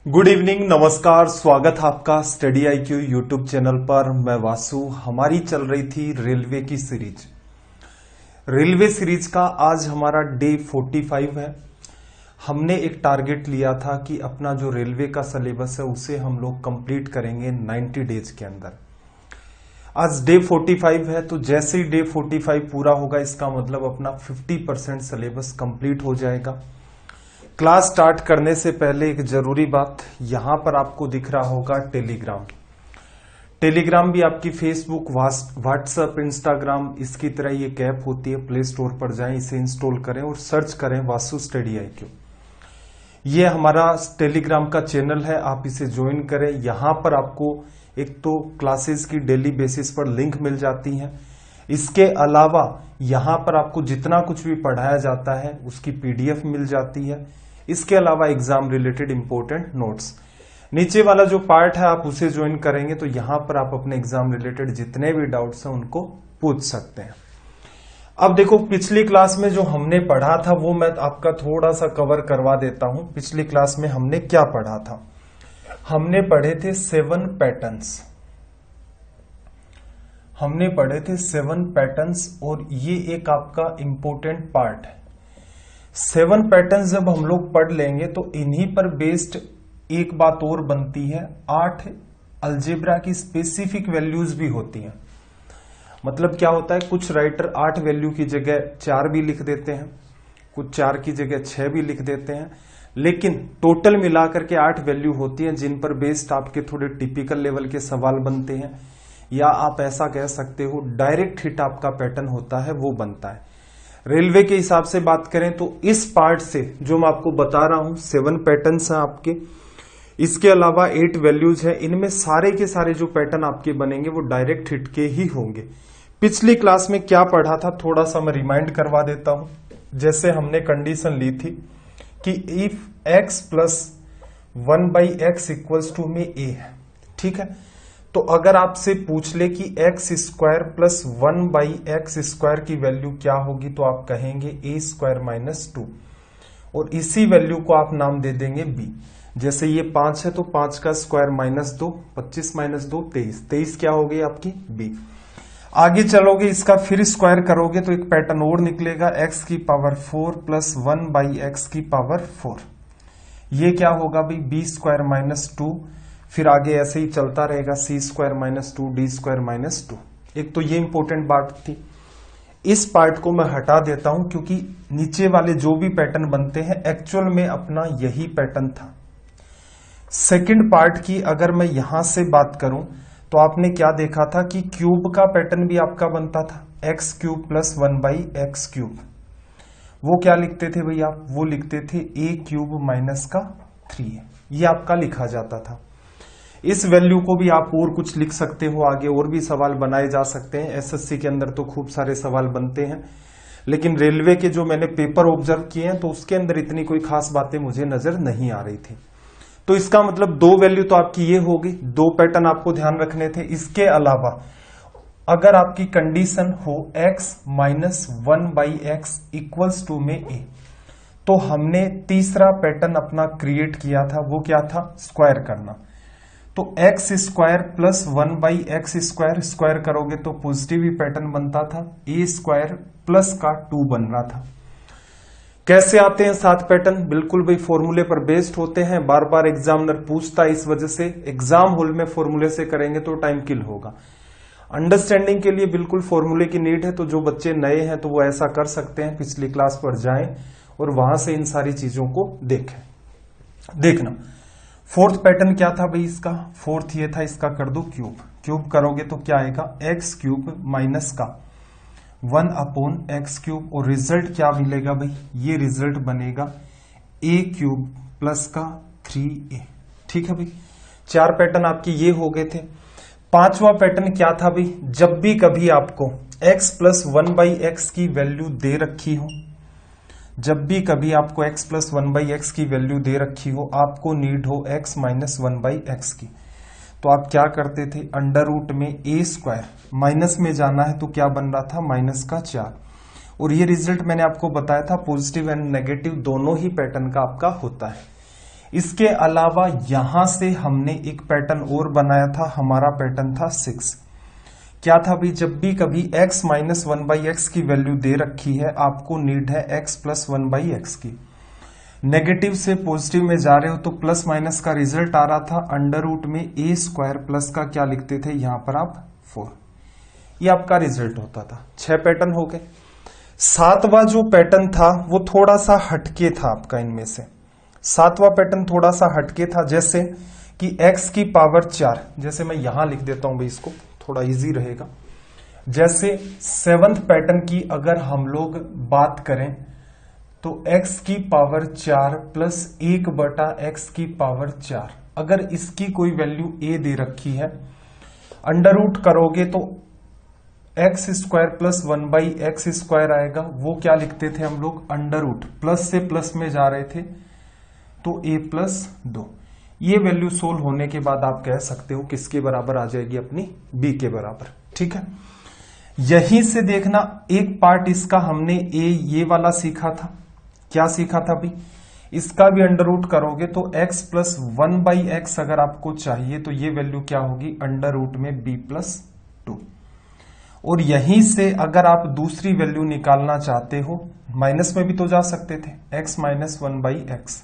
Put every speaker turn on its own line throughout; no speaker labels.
Good evening, नमस्कार। स्वागत है आपका स्टडी IQ यूट्यूब चैनल पर। मैं वासु। हमारी चल रही थी रेलवे की सीरीज। रेलवे सीरीज का आज हमारा डे 45 है। हमने एक टारगेट लिया था कि अपना जो रेलवे का सिलेबस है उसे हम लोग कंप्लीट करेंगे 90 डेज के अंदर। आज डे 45 है, तो जैसे ही डे 45 पूरा होगा इसका मतलब अपना 50% सिलेबस कंप्लीट हो जाएगा। क्लास स्टार्ट करने से पहले एक जरूरी बात, यहां पर आपको दिख रहा होगा टेलीग्राम भी आपकी फेसबुक, व्हाट्सएप, इंस्टाग्राम इसकी तरह ये ऐप होती है। प्ले स्टोर पर जाएं, इसे इंस्टॉल करें और सर्च करें वासु स्टडी IQ। ये हमारा टेलीग्राम का चैनल है, आप इसे ज्वाइन करें। यहां पर आपको एक तो क्लासेस की डेली बेसिस पर लिंक मिल जाती हैं, इसके अलावा यहां पर आपको जितना कुछ भी पढ़ाया जाता है उसकी PDF मिल जाती है। इसके अलावा एग्जाम रिलेटेड इंपॉर्टेंट नोट्स। नीचे वाला जो पार्ट है आप उसे ज्वाइन करेंगे तो यहां पर आप अपने एग्जाम रिलेटेड जितने भी डाउट्स हैं उनको पूछ सकते हैं। अब देखो, पिछली क्लास में जो हमने पढ़ा था वो मैं आपका थोड़ा सा कवर करवा देता हूं। पिछली क्लास में हमने क्या पढ़ा था? हमने पढ़े थे 7 पैटर्न्स। हमने पढ़े थे 7 पैटर्न्स और ये एक आपका इंपॉर्टेंट पार्ट है। 7 पैटर्न्स जब हम लोग पढ़ लेंगे तो इन्हीं पर बेस्ड एक बात और बनती है, 8 अलजेब्रा की स्पेसिफिक वैल्यूज भी होती हैं। मतलब क्या होता है, कुछ राइटर 8 वैल्यू की जगह 4 भी लिख देते हैं, कुछ 4 की जगह 6 भी लिख देते हैं, लेकिन टोटल मिलाकर के 8 वैल्यू होती हैं जिन पर बेस्ड आपके थोड़े टिपिकल लेवल के सवाल बनते हैं, या आप ऐसा कह सकते हो डायरेक्ट हिट आपका पैटर्न होता है वो बनता है। रेलवे के हिसाब से बात करें तो इस पार्ट से जो मैं आपको बता रहा हूं 7 पैटर्न्स हैं आपके, इसके अलावा 8 वैल्यूज हैं। इनमें सारे के सारे जो पैटर्न आपके बनेंगे वो डायरेक्ट हिट के ही होंगे। पिछली क्लास में क्या पढ़ा था थोड़ा सा मैं रिमाइंड करवा देता हूं। जैसे हमने कंडीशन ली थी कि if x plus 1/x equals to में a है, ठीक है। तो अगर आपसे पूछ ले कि x² प्लस 1/x² की वैल्यू क्या होगी तो आप कहेंगे a² - 2 और इसी वैल्यू को आप नाम दे देंगे b। जैसे ये 5 है तो 5 का स्क्वायर -2, 25 - 2 23, 23 क्या हो गई आपकी b। आगे चलोगे, इसका फिर स्क्वायर करोगे तो एक पैटर्न और निकलेगा, x⁴ प्लस 1/x⁴। ये क्या होगा भाई, b² - 2। फिर आगे ऐसे ही चलता रहेगा, c² - 2 d² - 2। एक तो ये इंपॉर्टेंट बात थी, इस पार्ट को मैं हटा देता हूं क्योंकि नीचे वाले जो भी पैटर्न बनते हैं एक्चुअल में अपना यही पैटर्न था। सेकंड पार्ट की अगर मैं यहां से बात करूं तो आपने क्या देखा था कि क्यूब का पैटर्न भी आपका बनता था, x³ प्लस 1/x³। वो क्या लिखते थे भैया, वो लिखते थे a³ - 3। ये आपका लिखा जाता था। इस वैल्यू को भी आप और कुछ लिख सकते हो, आगे और भी सवाल बनाए जा सकते हैं। SSC के अंदर तो खूब सारे सवाल बनते हैं, लेकिन रेलवे के जो मैंने पेपर ऑब्जर्व किए हैं तो उसके अंदर इतनी कोई खास बातें मुझे नजर नहीं आ रही थी। तो इसका मतलब 2 वैल्यू तो आपकी ये होगी, 2 पैटर्न आपको ध्यान रखने थे। इसके अलावा अगर आपकी कंडीशन हो x - 1/x इक्वल्स टू में a, तो हमने तीसरा पैटर्न अपना क्रिएट किया था, वो क्या था, स्क्वायर करना। तो x² प्लस 1/x² स्क्वायर करोगे तो पॉजिटिव ही पैटर्न बनता था, a² प्लस का 2 बन रहा था। कैसे आते हैं 7 पैटर्न? बिल्कुल भाई फॉर्मूले पर बेस्ड होते हैं। बार बार एग्जामिनर पूछता है, इस वजह से एग्जाम हॉल में फॉर्मूले से करेंगे तो टाइम किल होगा। अंडरस्टैंडिंग के लिए बिल्कुल फॉर्मूले की नीड है, तो जो बच्चे नए हैं तो वो ऐसा कर सकते हैं, पिछली क्लास पर जाएं और वहां से इन सारी चीजों को देखें। देखना, 4th पैटर्न क्या था भाई इसका, 4th ये था, इसका कर दो क्यूब। क्यूब करोगे तो क्या आएगा, x³ माइनस का 1/x³ और रिजल्ट क्या मिलेगा भाई, ये रिजल्ट बनेगा a³ प्लस का 3a। ठीक है भाई, 4 पैटर्न आपके ये हो गए थे। 5वां पैटर्न क्या था भाई, जब भी कभी आपको x प्लस 1/x की वैल्यू दे रखी हो, जब भी कभी आपको x प्लस 1/x की वैल्यू दे रखी हो, आपको नीड हो x माइनस 1/x की, तो आप क्या करते थे, अंडर रूट में a², माइनस में जाना है तो क्या बन रहा था, -4। और ये रिजल्ट मैंने आपको बताया था पॉजिटिव एंड नेगेटिव दोनों ही पैटर्न का आपका होता है। इसके अलावा यहां से हमने एक पैटर्न और बनाया था, हमारा पैटर्न था 6। क्या था भाई, जब भी कभी x माइनस 1/x की वैल्यू दे रखी है, आपको नीड है x प्लस 1/x की। नेगेटिव से पॉजिटिव में जा रहे हो तो प्लस माइनस का रिजल्ट आ रहा था, अंडर रूट में a स्क्वायर प्लस का क्या लिखते थे यहां पर आप 4। ये आपका रिजल्ट होता था। 6 पैटर्न हो गए। 7वां जो पैटर्न था वो थोड़ा सा हटके था आपका इनमें से। 7वां पैटर्न थोड़ा सा हटके था, जैसे कि x की पावर 4, जैसे मैं यहां लिख देता हूं भाई, इसको थोड़ा इजी रहेगा। जैसे 7th पैटर्न की अगर हम लोग बात करें तो x की पावर 4 प्लस 1/x की पावर 4, अगर इसकी कोई वैल्यू a दे रखी है, अंडर रूट करोगे तो x square plus 1/x square आएगा। वो क्या लिखते थे हम लोग, अंडर रूट, प्लस से प्लस में जा रहे थे तो a प्लस 2। ये वैल्यू सोल्व होने के बाद आप कह सकते हो किसके बराबर आ जाएगी, अपनी b के बराबर। ठीक है, यहीं से देखना एक पार्ट इसका हमने ये वाला सीखा था। क्या सीखा था भाई, इसका भी अंडर रूट करोगे तो x प्लस 1/x अगर आपको चाहिए तो ये वैल्यू क्या होगी, अंडर रूट में b प्लस 2। और यहीं से अगर आप दूसरी वैल्यू निकालना चाहते हो, माइनस में भी तो जा सकते थे, x माइनस 1/x,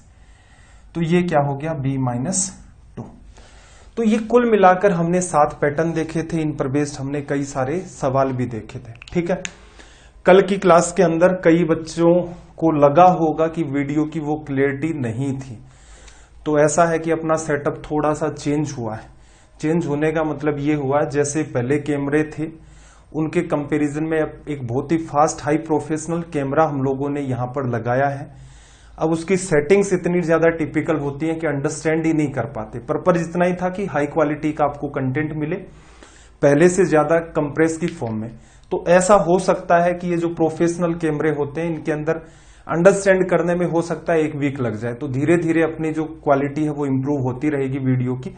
तो ये क्या हो गया, b माइनस 2। तो ये कुल मिलाकर हमने 7 पैटर्न देखे थे। इन पर बेस्ड हमने कई सारे सवाल भी देखे थे। ठीक है, कल की क्लास के अंदर कई बच्चों को लगा होगा कि वीडियो की वो क्लियरिटी नहीं थी, तो ऐसा है कि अपना सेटअप थोड़ा सा चेंज हुआ है। चेंज होने का मतलब ये हुआ, जैसे पहले कैमरे थे उनके कंपैरिजन में अब एक बहुत ही फास्ट हाई प्रोफेशनल कैमरा हम लोगों ने यहां पर लगाया है। अब उसकी सेटिंग्स इतनी ज्यादा टिपिकल होती हैं कि अंडरस्टैंड ही नहीं कर पाते। पर्पज इतना ही था कि हाई क्वालिटी का आपको कंटेंट मिले, पहले से ज्यादा कंप्रेस की फॉर्म में। तो ऐसा हो सकता है कि ये जो प्रोफेशनल कैमरे होते हैं इनके अंदर अंडरस्टैंड करने में हो सकता है 1 वीक लग जाए। तो धीरे धीरे अपनी जो क्वालिटी है वो इंप्रूव होती रहेगी वीडियो की।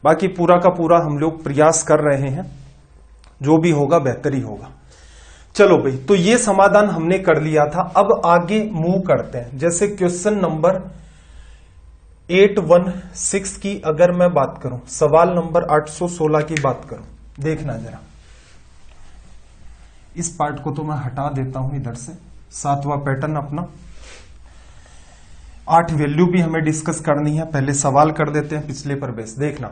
बाकी पूरा का पूरा हम लोग प्रयास कर रहे हैं, जो भी होगा बेहतर ही होगा। चलो भाई, तो ये समाधान हमने कर लिया था। अब आगे मूव करते हैं। जैसे क्वेश्चन नंबर 816 की अगर मैं बात करूं, सवाल नंबर 816 की बात करूं, देखना जरा, इस पार्ट को तो मैं हटा देता हूं इधर से। 7वां पैटर्न अपना, 8 वैल्यू भी हमें डिस्कस करनी है, पहले सवाल कर देते हैं पिछले पर बेस। देखना,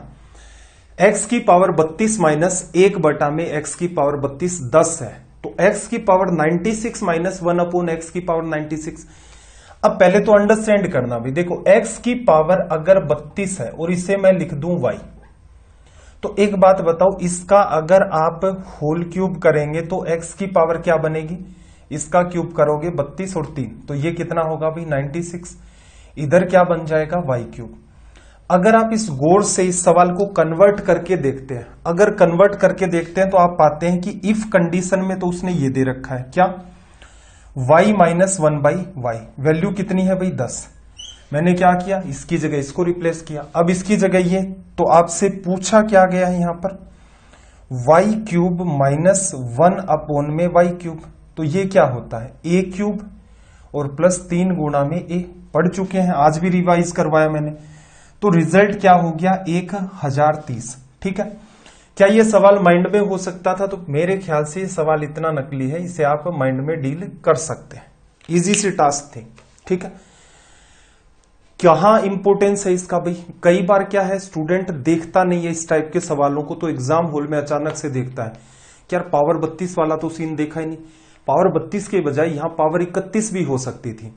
x की पावर 32 माइनस 1 में x की पावर 32 10 है, तो x की पावर 96 माइनस 1/x की पावर 96। अब पहले तो अंडरस्टैंड करना भी, देखो x की पावर अगर 32 है और इसे मैं लिख दूं y, तो एक बात बताओ, इसका अगर आप होल क्यूब करेंगे तो x की पावर क्या बनेगी, इसका क्यूब करोगे 32 और 3, तो ये कितना होगा भाई 96। इधर क्या बन जाएगा y क्यूब। अगर आप इस गौर से इस सवाल को कन्वर्ट करके देखते हैं, अगर कन्वर्ट करके देखते हैं तो आप पाते हैं कि इफ कंडीशन में तो उसने ये दे रखा है, क्या, y माइनस 1/y, वैल्यू कितनी है भाई 10। मैंने क्या किया, इसकी जगह इसको रिप्लेस किया। अब इसकी जगह ये, तो आपसे पूछा क्या गया है यहां पर, y क्यूब माइनस 1 में y क्यूब, तो ये क्या होता है a क्यूब और प्लस 3 गुणा में a। पढ़ चुके हैं, आज भी रिवाइज करवाया मैंने। तो रिजल्ट क्या हो गया 1030। ठीक है, क्या ये सवाल माइंड में हो सकता था, तो मेरे ख्याल से ये सवाल इतना नकली है, इसे आप माइंड में डील कर सकते हैं, इजी सी टास्क थी। ठीक है, कहां इंपोर्टेंस है इसका भाई, कई बार क्या है स्टूडेंट देखता नहीं है इस टाइप के सवालों को, तो एग्जाम हॉल में अचानक से देखता है कि यार पावर 32 वाला तो सीन देखा ही नहीं, पावर 32 के बजाय यहां पावर 31 भी हो सकती थी,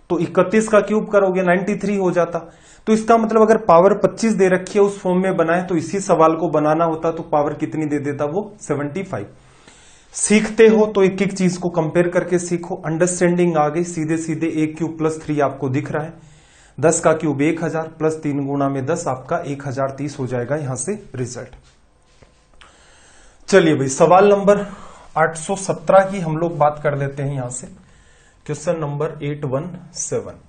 तो 31 का क्यूब करोगे 93 हो जाता। तो इसका मतलब अगर पावर 25 दे रखी है उस फॉर्म में बनाए तो इसी सवाल को बनाना होता तो पावर कितनी दे देता, वो 75। सीखते हो तो एक एक चीज को कंपेयर करके सीखो, अंडरस्टैंडिंग आ गई, सीधे सीधे a क्यूब प्लस 3 आपको दिख रहा है, 10 का क्यूब 1000 प्लस 3 गुणा में 10 आपका 1030 हो जाएगा यहां से रिजल्ट। चलिए भाई, सवाल नंबर 817 की हम लोग बात कर लेते हैं यहां से, क्वेश्चन नंबर 817।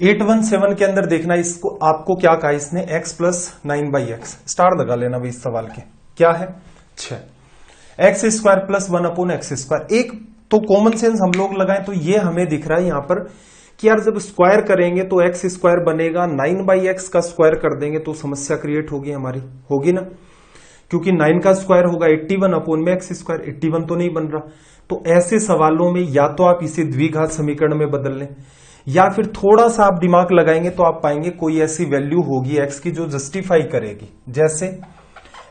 817 के अंदर देखना, इसको आपको क्या कहा इसने, x प्लस 9/x, स्टार लगा लेना भाई इस सवाल के, क्या है 6। X square plus 1/x²। एक तो कॉमन सेंस हम लोग लगाएं तो ये हमें दिख रहा है यहां पर कि यार जब स्क्वायर करेंगे तो x² बनेगा, 9/x का स्क्वायर कर देंगे तो समस्या क्रिएट होगी हमारी, होगी ना, क्योंकि 9 का स्क्वायर होगा 81/x²। 81 तो नहीं बन रहा। तो ऐसे सवालों में या तो आप इसे द्विघात समीकरण में बदल लें, या फिर थोड़ा सा आप दिमाग लगाएंगे तो आप पाएंगे कोई ऐसी वैल्यू होगी x की जो जस्टिफाई करेगी। जैसे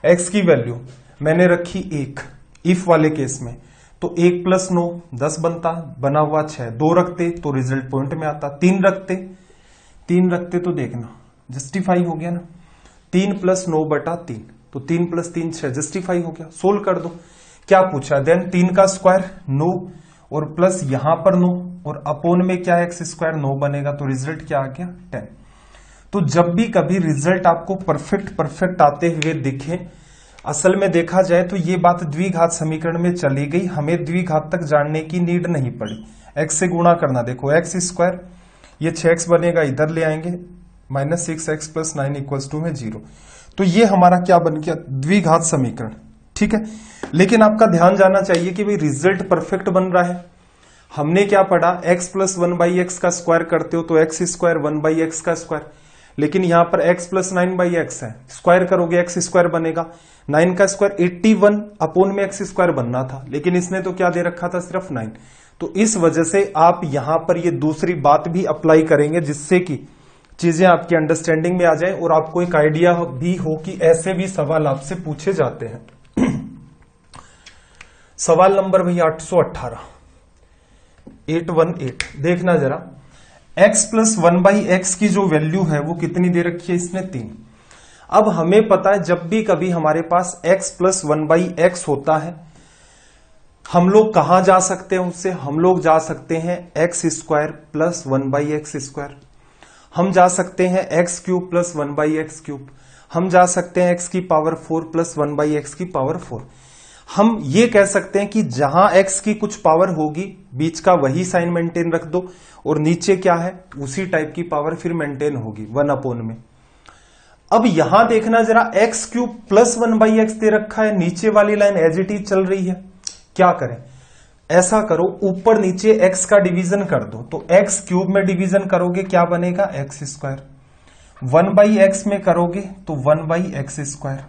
x की वैल्यू मैंने रखी 1 इफ वाले केस में, तो 1 + 9 10 बनता, बना हुआ 6, 2 रखते तो रिजल्ट पॉइंट में आता, 3 रखते तो देखना जस्टिफाई हो गया ना, 3 + 9/3, तो 3 + 3 6 जस्टिफाई हो गया। सोल्व कर दो। क्या पूछा, देन 3 का स्क्वायर 9 और प्लस यहां पर 9 और अपोन में क्या है x² 9 बनेगा, तो रिजल्ट क्या आ गया 10। तो जब भी कभी रिजल्ट आपको परफेक्ट आते हुए दिखे, असल में देखा जाए तो ये बात द्विघात समीकरण में चली गई, हमें द्विघात तक जानने की नीड नहीं पड़ी। x से गुणा करना, देखो x², ये 6x बनेगा, इधर ले आएंगे, -6x + 9 = 0। तो ये हमारा क्या बन गया, द्विघात समीकरण। ठीक है, लेकिन आपका ध्यान जाना चाहिए कि भाई रिजल्ट परफेक्ट बन रहा है। हमने क्या पढ़ा, x + 1/x का स्क्वायर करते हो तो x² 1/x², लेकिन यहां पर x + 9/x है, स्क्वायर करोगे x² बनेगा, 9 का स्क्वायर 81/x² बनना था, लेकिन इसने तो क्या दे रखा था, सिर्फ 9। तो इस वजह से आप यहां पर ये दूसरी बात भी अप्लाई करेंगे जिससे कि चीजें आपकी अंडरस्टैंडिंग में आ जाए और आपको एक आइडिया भी हो कि ऐसे भी सवाल आपसे पूछे जाते हैं। सवाल नंबर भैया 818, 818 देखना जरा, x + 1/x की जो वैल्यू है वो कितनी दे रखी है इसने, 3। अब हमें पता है जब भी कभी हमारे पास x + 1/x होता है, हम लोग कहां जा सकते हैं उससे, हम लोग जा सकते हैं x² + 1/x², हम जा सकते हैं x³ + 1/x³, हम जा सकते हैं x⁴ + 1/x⁴। हम ये कह सकते हैं कि जहां x की कुछ पावर होगी बीच का वही साइन मेंटेन रख दो, और नीचे क्या है उसी टाइप की पावर फिर मेंटेन होगी 1 में। अब यहां देखना जरा, x³ + 1/x दे रखा है, नीचे वाली लाइन एज इट इज चल रही है। क्या करें, ऐसा करो ऊपर नीचे x का डिवीजन कर दो, तो x³ में डिवीजन करोगे क्या बनेगा, x², 1/x में करोगे तो 1/x²,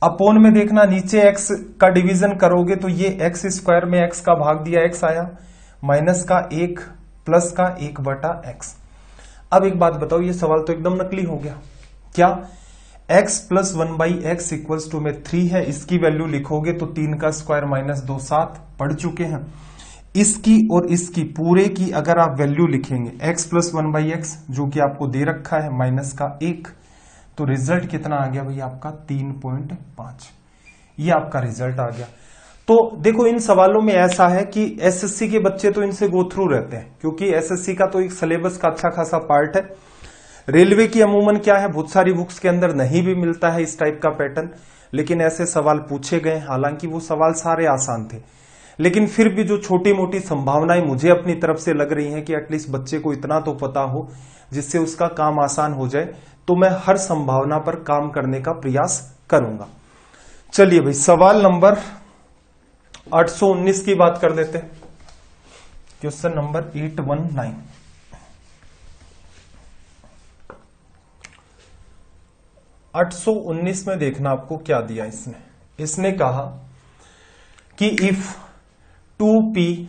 अपोन में देखना नीचे x का डिवीजन करोगे तो ये x² में x का भाग दिया x आया, माइनस का 1 प्लस का 1/x। अब एक बात बताओ, ये सवाल तो एकदम नकली हो गया। क्या, x + 1/x = 3 है, इसकी वैल्यू लिखोगे तो 3 का स्क्वायर -2 7 पढ़ चुके हैं। इसकी और इसकी पूरे की अगर आप वैल्यू लिखेंगे, x + 1/x जो कि आपको दे रखा है -1, तो रिजल्ट कितना आ गया भैया आपका 3.5। ये आपका रिजल्ट आ गया। तो देखो इन सवालों में ऐसा है कि एसएससी के बच्चे तो इनसे गो थ्रू रहते हैं, क्योंकि एसएससी का तो एक सिलेबस का अच्छा खासा पार्ट है। रेलवे की अमूमन क्या है, बहुत सारी बुक्स के अंदर नहीं भी मिलता है इस टाइप का पैटर्न, लेकिन ऐसे सवाल पूछे गए। हालांकि वो सवाल सारे आसान थे, लेकिन फिर भी जो छोटी मोटी संभावनाएं मुझे अपनी तरफ से लग रही हैं कि एटलीस्ट बच्चे को इतना तो पता हो जिससे उसका काम आसान हो जाए, तो मैं हर संभावना पर काम करने का प्रयास करूंगा। चलिए भाई, सवाल नंबर 819 की बात कर लेते हैं। Question number 819। में देखना आपको क्या दिया इसने कहा कि इफ 2p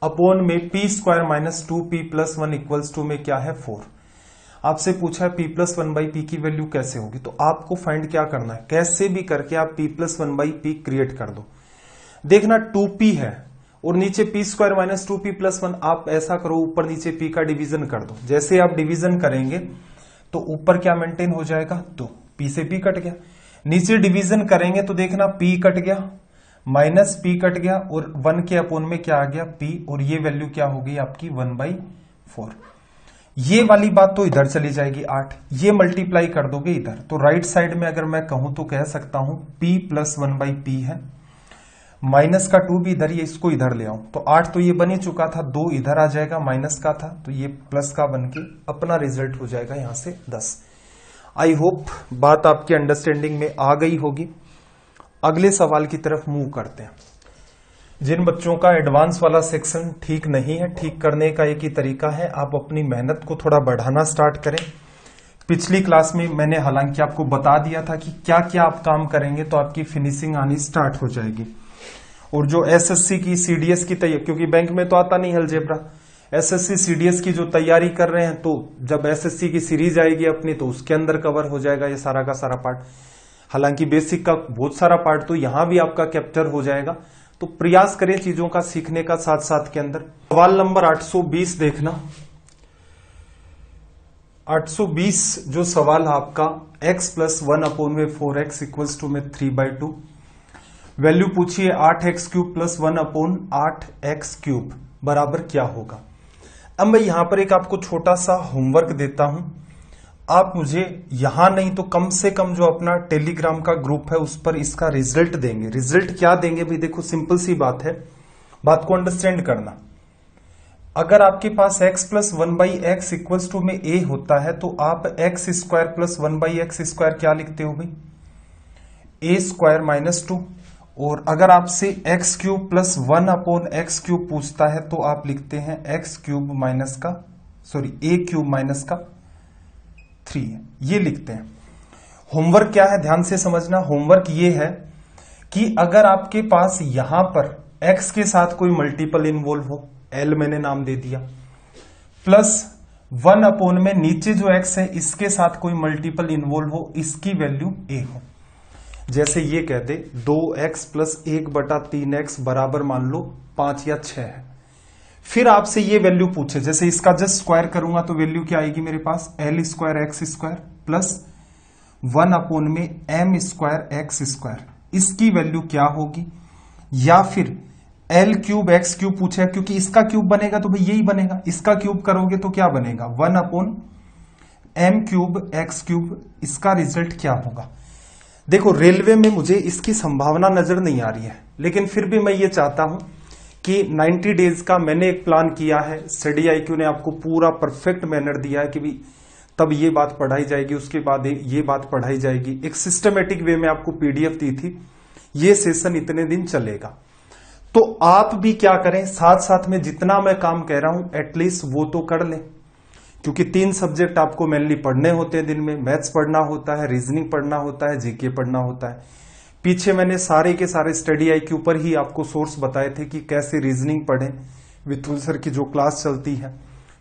अपॉन में p² - 2p + 1 = में क्या है 4। आपसे पूछा है p + 1/p की वैल्यू कैसे होगी, तो आपको फाइंड क्या करना है, कैसे भी करके आप p + 1/p क्रिएट कर दो। देखना 2p है और नीचे p² - 2p + 1, आप ऐसा करो ऊपर नीचे p का डिवीजन कर दो। जैसे आप डिवीजन करेंगे तो ऊपर क्या मेंटेन हो जाएगा, 2, p से p कट गया। नीचे डिवीजन करेंगे तो देखना p कट गया, -p कट गया, और 1 के अपोन में क्या आ गया p, और ये वैल्यू क्या हो गई आपकी 1/4। ये वाली बात तो इधर चली जाएगी 8, ये मल्टीप्लाई कर दोगे इधर, तो राइट साइड में अगर मैं कहूं तो कह सकता हूं p + 1/p है, माइनस का 2 भी इधर, ये इसको इधर ले आऊं तो 8 तो ये बन ही चुका था, 2 इधर आ जाएगा, माइनस का था तो ये प्लस का बन के अपना रिजल्ट हो जाएगा यहां से 10। आई होप बात आपकी अंडरस्टैंडिंग में आ गई होगी। अगले सवाल की तरफ मूव करते हैं। जिन बच्चों का एडवांस वाला सेक्शन ठीक नहीं है, ठीक करने का एक ही तरीका है, आप अपनी मेहनत को थोड़ा बढ़ाना स्टार्ट करें। पिछली क्लास में मैंने हालांकि आपको बता दिया था कि क्या क्या आप काम करेंगे तो आपकी फिनिशिंग आनी स्टार्ट हो जाएगी। और जो एसएससी की सीडीएस की तैयारी, क्योंकि बैंक में तो आता नहीं अलजेब्रा, एसएससी सीडीएस की जो तैयारी कर रहे हैं, तो जब एसएससी की सीरीज आएगी अपनी तो उसके अंदर कवर हो जाएगा ये सारा का सारा पार्ट। हालांकि बेसिक का बहुत सारा पार्ट तो यहां भी आपका कैप्चर हो जाएगा। तो प्रयास करें चीजों का सीखने का साथ साथ के अंदर। सवाल नंबर 820 देखना। 820 जो सवाल है आपका, x plus 1/4x equals to में 3/2, वैल्यू पूछिए 8x cube plus 1/8x cube बराबर क्या होगा। अब मैं यहां पर एक आपको छोटा सा होमवर्क देता हूं, आप मुझे यहां नहीं तो कम से कम जो अपना टेलीग्राम का ग्रुप है उस पर इसका रिजल्ट देंगे। रिजल्ट क्या देंगे भाई, देखो सिंपल सी बात है, बात को अंडरस्टैंड करना। अगर आपके पास x plus 1/x equals to में a होता है तो आप x square plus 1/x square क्या लिखते हो भाई, a स्क्वायर माइनस 2। और अगर आपसे x cube plus 1/x cube पूछता है तो आप लिखते हैं x क्यूब माइनस का a क्यूब माइनस का 3, ये लिखते हैं। होमवर्क क्या है ध्यान से समझना। होमवर्क ये है कि अगर आपके पास यहां पर x के साथ कोई मल्टीपल इन्वॉल्व हो, l मैंने नाम दे दिया, प्लस 1 में नीचे जो x है इसके साथ कोई मल्टीपल इन्वॉल्व हो, इसकी वैल्यू a हो। जैसे ये कहते 2x प्लस 1/3x बराबर मान लो 5 या 6 है। फिर आपसे ये वैल्यू पूछे, जैसे इसका जस्ट स्क्वायर करूंगा तो वैल्यू क्या आएगी मेरे पास, l square x square plus 1 में m स्क्वायर x स्क्वायर, इसकी वैल्यू क्या होगी। या फिर l क्यूब x क्यूब पूछे, क्योंकि इसका क्यूब बनेगा तो भाई यही बनेगा, इसका क्यूब करोगे तो क्या बनेगा 1/m क्यूब x क्यूब, इसका रिजल्ट क्या होगा। देखो रेलवे में मुझे इसकी संभावना नजर नहीं आ रही है, लेकिन फिर भी मैं ये चाहता हूं कि 90 डेज का मैंने एक प्लान किया है, स्टडी आईक्यू ने आपको पूरा परफेक्ट मैनर दिया है कि भी तब ये बात पढ़ाई जाएगी, उसके बाद ये बात पढ़ाई जाएगी। एक सिस्टमेटिक वे में आपको पीडीएफ दी थी, ये सेशन इतने दिन चलेगा। तो आप भी क्या करें, साथ साथ में जितना मैं काम कह रहा हूं एटलीस्ट वो तो कर लें, क्योंकि 3 सब्जेक्ट आपको मेनली पढ़ने होते हैं दिन में। मैथ्स पढ़ना होता है, रीजनिंग पढ़ना होता है, जीके पढ़ना होता है। पीछे मैंने सारे के सारे स्टडी आईक्यू पर ही आपको सोर्स बताए थे कि कैसे रीजनिंग पढ़ें। विपुल सर की जो क्लास चलती है,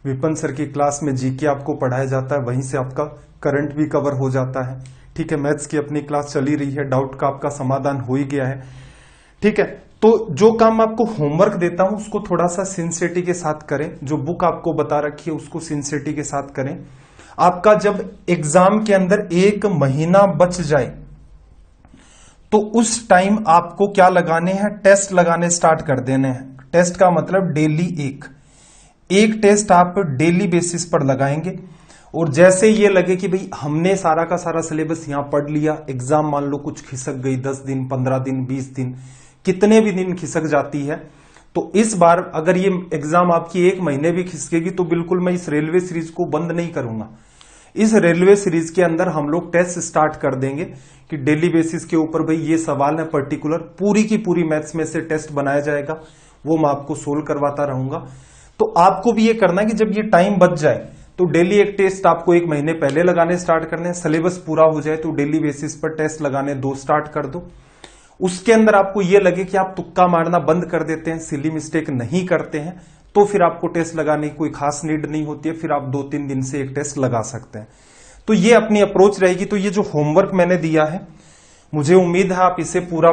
विपिन सर की क्लास में जीके आपको पढ़ाया जाता है, वहीं से आपका करंट भी कवर हो जाता है। ठीक है, मैथ्स की अपनी क्लास चली रही है, डाउट का आपका समाधान हो ही गया है। ठीक है, तो जो काम आपको होमवर्क देता हूं उसको थोड़ा सा सिंसियरिटी के साथ करें, जो बुक आपको बता रखी है उसको सिंसियरिटी के साथ करें। आपका जब एग्जाम के अंदर 1 महीना बच जाए तो उस टाइम आपको क्या लगाने हैं, टेस्ट लगाने स्टार्ट कर देने हैं। टेस्ट का मतलब डेली एक टेस्ट आप डेली बेसिस पर लगाएंगे। और जैसे ये लगे कि भाई हमने सारा का सारा सिलेबस यहां पढ़ लिया, एग्जाम मान लो कुछ खिसक गई, 10 दिन 15 दिन 20 दिन कितने भी दिन खिसक जाती है, तो इस बार अगर ये एग्जाम आपकी 1 महीने भी खिसकेगी तो बिल्कुल मैं इस रेलवे सीरीज को बंद नहीं करूंगा। इस रेलवे सीरीज के अंदर हम लोग टेस्ट स्टार्ट कर देंगे कि डेली बेसिस के ऊपर भाई ये सवाल है पर्टिकुलर, पूरी की पूरी मैथ्स में से टेस्ट बनाया जाएगा, वो मैं आपको सोल्व करवाता रहूंगा। तो आपको भी ये करना है कि जब ये टाइम बच जाए तो डेली एक टेस्ट आपको 1 महीने पहले लगाने स्टार्ट करने, सिलेबस पूरा हो जाए तो डेली बेसिस पर टेस्ट लगाने 2 स्टार्ट कर दो। उसके अंदर आपको ये लगे कि आप तुक्का मारना बंद कर देते हैं, सिली मिस्टेक नहीं करते हैं, तो फिर आपको टेस्ट लगाने की कोई खास नीड नहीं होती है, फिर आप 2-3 दिन से एक टेस्ट लगा सकते हैं। तो ये अपनी अप्रोच रहेगी। तो ये जो होमवर्क मैंने दिया है मुझे उम्मीद है आप इसे पूरा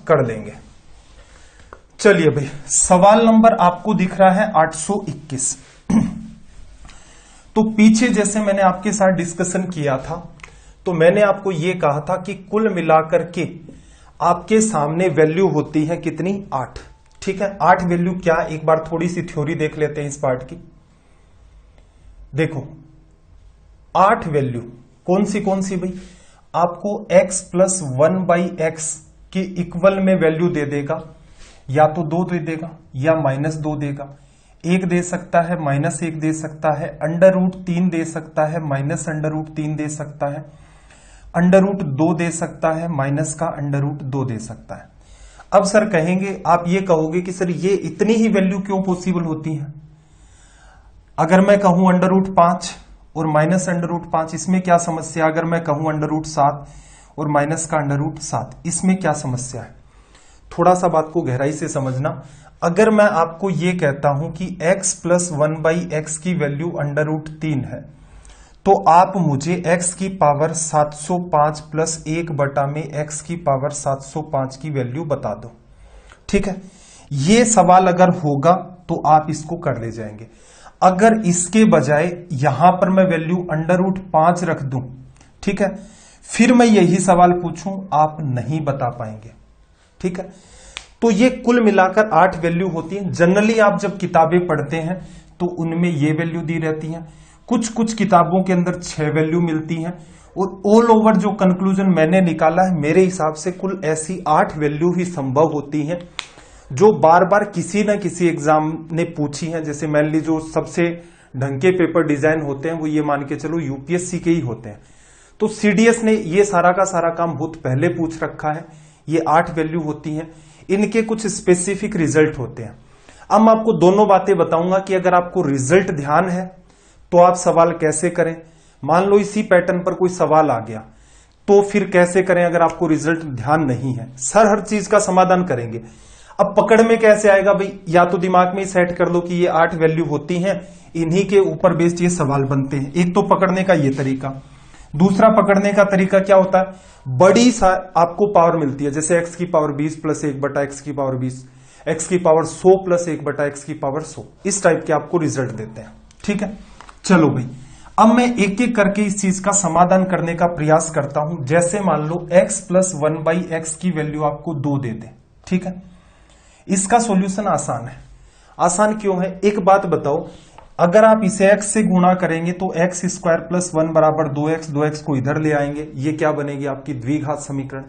कर लेंगे। चलिए भाई, सवाल नंबर आपको दिख रहा है 821। तो पीछे जैसे मैंने आपके साथ डिस्कशन किया था तो मैंने आपको यह कहा था कि कुल मिलाकर के आपके सामने वैल्यू होती है कितनी, 8। ठीक है, 8 वैल्यू क्या, एक बार थोड़ी सी थ्योरी देख लेते हैं इस पार्ट की। देखो 8 वैल्यू कौन सी भाई, आपको x प्लस 1/x के इक्वल में वैल्यू दे देगा, या तो 2 दे देगा या -2 देगा, 1 दे सकता है, -1 दे सकता है, √3 दे सकता है, -√3 दे सकता है, अंडर रूट 2 दे सकता है, माइनस का अंडर रूट 2 दे सकता है। अब सर कहेंगे, आप ये कहोगे कि सर ये इतनी ही वैल्यू क्यों पॉसिबल होती है? अगर मैं कहूं अंडर रूट 5 और माइनस अंडर रूट 5, इसमें क्या समस्या? अगर मैं कहूं अंडर रूट 7 और माइनस का अंडर रूट 7, इसमें क्या समस्या है? थोड़ा सा बात को गहराई से समझना। अगर मैं आपको ये कहता हूं कि x प्लस 1/x की वैल्यू अंडर रूट 3 है, तो आप मुझे x की पावर 705 प्लस 1 बटा में x की पावर 705 की वैल्यू बता दो। ठीक है, ये सवाल अगर होगा तो आप इसको कर ले जाएंगे। अगर इसके बजाय यहां पर मैं वैल्यू अंडर रूट 5 रख दूं, ठीक है, फिर मैं यही सवाल पूछूं, आप नहीं बता पाएंगे। ठीक है, तो ये कुल मिलाकर 8 वैल्यू होती हैं। जनरली आप जब किताबें पढ़ते हैं तो उनमें ये वैल्यू दी रहती हैं, कुछ किताबों के अंदर 6 वैल्यू मिलती हैं, और ऑल ओवर जो कंक्लूजन मैंने निकाला है, मेरे हिसाब से कुल ऐसी 8 वैल्यू ही संभव होती हैं जो बार बार किसी न किसी एग्जाम ने पूछी है। जैसे मान ली जो सबसे ढंग के पेपर डिजाइन होते हैं वो ये मान के चलो यूपीएससी के ही होते हैं, तो सीडीएस ने ये सारा का सारा काम बहुत पहले पूछ रखा है। ये 8 वैल्यू होती हैं, इनके कुछ स्पेसिफिक रिजल्ट होते हैं। अब मैं आपको दोनों बातें बताऊंगा कि अगर आपको रिजल्ट ध्यान है तो आप सवाल कैसे करें। मान लो इसी पैटर्न पर कोई सवाल आ गया तो फिर कैसे करें अगर आपको रिजल्ट ध्यान नहीं है। सर हर चीज का समाधान करेंगे। अब पकड़ में कैसे आएगा भाई? या तो दिमाग में ही सेट कर लो कि ये 8 वैल्यू होती हैं, इन्हीं के ऊपर बेस्ड ये सवाल बनते हैं। एक तो पकड़ने का ये तरीका। दूसरा पकड़ने का तरीका क्या होता है? बड़ी आपको पावर मिलती है, जैसे x की पावर 20 प्लस 1 बटा x की पावर 20, x की पावर 100 प्लस 1 बटा x की पावर 100, इस टाइप के आपको रिजल्ट देते हैं। ठीक है, चलो भाई, अब मैं एक एक करके इस चीज का समाधान करने का प्रयास करता हूं। जैसे मान लो x प्लस 1/x की वैल्यू आपको 2 दे दे। ठीक है, इसका सॉल्यूशन आसान है। आसान क्यों है? एक बात बताओ, अगर आप इसे x से गुणा करेंगे तो x स्क्वायर प्लस 1 बराबर 2x, 2x को इधर ले आएंगे, ये क्या बनेगी? आपकी द्विघात समीकरण।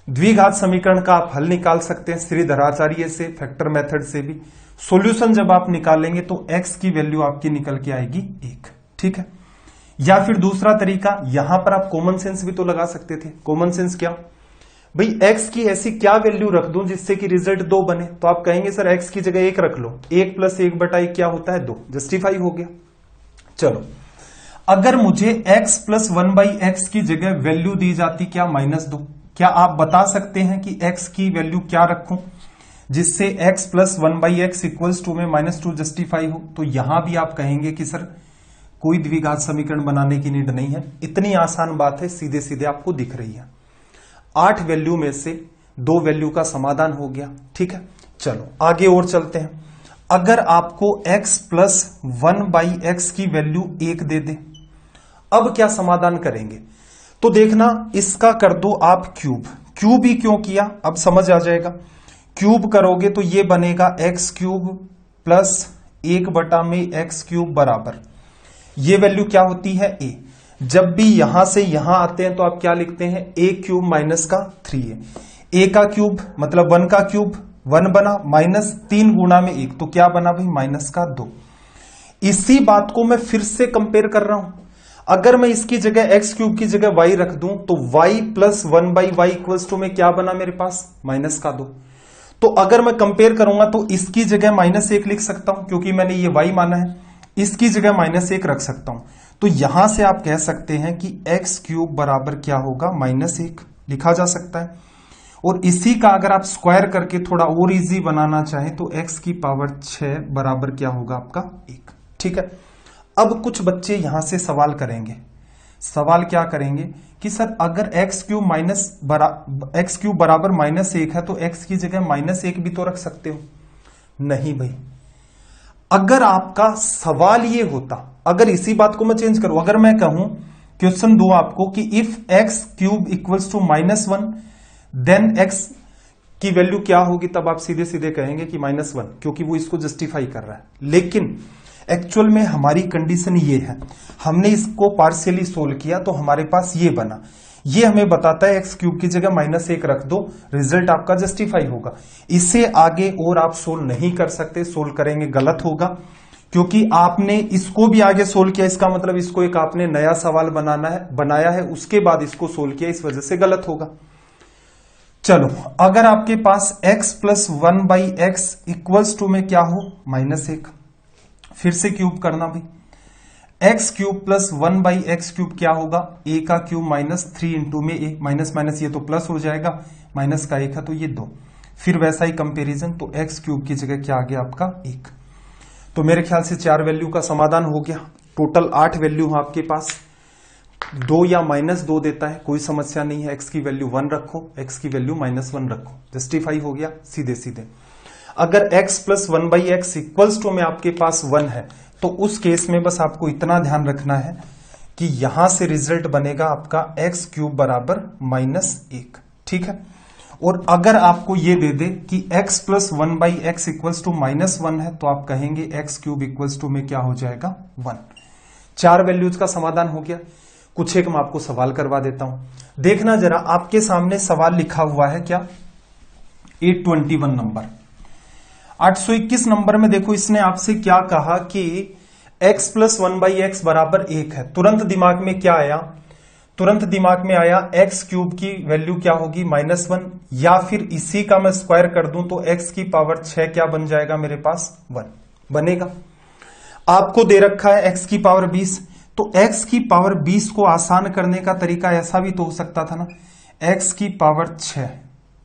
द्विघात समीकरण का आप हल निकाल सकते हैं श्रीधराचार्य से, फैक्टर मेथड से भी। सॉल्यूशन जब आप निकालेंगे तो x की वैल्यू आपकी निकल के आएगी 1। ठीक है, या फिर दूसरा तरीका, यहां पर आप कॉमन सेंस भी तो लगा सकते थे। कॉमन सेंस क्या भाई? x की ऐसी क्या वैल्यू रख दूं जिससे कि रिजल्ट 2 बने? तो आप कहेंगे सर x की जगह 1 रख लो, 1 प्लस 1 बटा 1 क्या होता है? 2। जस्टिफाई हो गया। चलो, अगर मुझे x प्लस 1/x की जगह वैल्यू दी जाती क्या? -2, क्या आप बता सकते हैं कि x की वैल्यू क्या रखूं जिससे x plus 1/x equals to में -2 जस्टिफाई हो? तो यहां भी आप कहेंगे कि सर कोई द्विघात समीकरण बनाने की नीड नहीं है, इतनी आसान बात है, सीधे सीधे आपको दिख रही है। 8 वैल्यू में से 2 वैल्यू का समाधान हो गया। ठीक है, चलो आगे और चलते हैं। अगर आपको x प्लस 1/x की वैल्यू 1 दे दे, अब क्या समाधान करेंगे? तो देखना, इसका कर दो आप क्यूब। क्यूब ही क्यों किया, अब समझ आ जाएगा। क्यूब करोगे तो ये बनेगा x क्यूब प्लस 1 बटा में x क्यूब बराबर, ये वैल्यू क्या होती है? a। जब भी यहां से यहां आते हैं तो आप क्या लिखते हैं? a क्यूब माइनस का 3a। a का क्यूब मतलब 1 का क्यूब, 1 बना, माइनस 3 गुणा में 1 तो क्या बना भाई? माइनस का 2। इसी बात को मैं फिर से कंपेयर कर रहा हूं। अगर मैं इसकी जगह x क्यूब की जगह y रख दूं तो y plus 1/y equals to में क्या बना मेरे पास? माइनस का 2। तो अगर मैं कंपेयर करूंगा तो इसकी जगह -1 लिख सकता हूं क्योंकि मैंने ये y माना है, इसकी जगह -1 रख सकता हूं। तो यहां से आप कह सकते हैं कि x क्यूब बराबर क्या होगा? -1 लिखा जा सकता है। और इसी का अगर आप स्क्वायर करके थोड़ा और इजी बनाना चाहें तो x की पावर 6 बराबर क्या होगा? आपका 1। ठीक है, अब कुछ बच्चे यहां से सवाल करेंगे। सवाल क्या करेंगे कि सर अगर x क्यूब बराबर -1 है तो x की जगह -1 भी तो रख सकते हो। नहीं भाई, अगर आपका सवाल ये होता, अगर इसी बात को मैं चेंज करूं, अगर मैं कहूं, क्वेश्चन दूं आपको कि if x cube equals to -1 then x की वैल्यू क्या होगी, तब आप सीधे सीधे कहेंगे कि -1, क्योंकि वो इसको जस्टिफाई कर रहा है। लेकिन एक्चुअल में हमारी कंडीशन ये है, हमने इसको पार्शियली सोल्व किया तो हमारे पास ये बना। ये हमें बताता है x क्यूब की जगह -1 रख दो, रिजल्ट आपका जस्टिफाई होगा। इसे आगे और आप सोल्व नहीं कर सकते, सोल्व करेंगे गलत होगा, क्योंकि आपने इसको भी आगे सोल्व किया, इसका मतलब इसको एक आपने नया सवाल बनाया है, उसके बाद इसको सोल्व किया, इस वजह से गलत होगा। चलो, अगर आपके पास x plus 1/x equals to में क्या हो -1, फिर से क्यूब करना भाई, x cube plus 1/x cube क्या होगा, a का क्यूब -3 इंटू में a, माइनस माइनस ये तो प्लस हो जाएगा, माइनस का 1 है तो ये 2, फिर वैसा ही कंपैरिजन, तो x क्यूब की जगह क्या आ गया आपका 1। तो मेरे ख्याल से 4 वैल्यू का समाधान हो गया। टोटल 8 वैल्यू है आपके पास, 2 या -2 देता है, कोई समस्या नहीं है। x की वैल्यू 1 रखो, x की वैल्यू -1 रखो, जस्टिफाई हो गया सीधे सीधे। अगर x plus 1/x equals to में आपके पास 1 है, तो उस केस में बस आपको इतना ध्यान रखना है कि यहां से रिजल्ट बनेगा आपका x क्यूब बराबर -1, ठीक है। और अगर आपको ये दे दे कि x plus 1/x equals to -1 है, तो आप कहेंगे x क्यूब इक्वल्स टू में क्या हो जाएगा 1। 4 वैल्यूज का समाधान हो गया। कुछ एक मैं आपको सवाल करवा देता हूं, देखना जरा, आपके सामने सवाल लिखा हुआ है क्या, 821 नंबर, 821 नंबर में देखो इसने आपसे क्या कहा कि x प्लस 1/x बराबर 1 है। तुरंत दिमाग में क्या आया, तुरंत दिमाग में आया x क्यूब की वैल्यू क्या होगी -1, या फिर इसी का मैं स्क्वायर कर दूं तो x की पावर 6 क्या बन जाएगा मेरे पास 1 बनेगा। आपको दे रखा है x की पावर 20, तो x की पावर 20 को आसान करने का तरीका ऐसा भी तो हो सकता था ना, x की पावर 6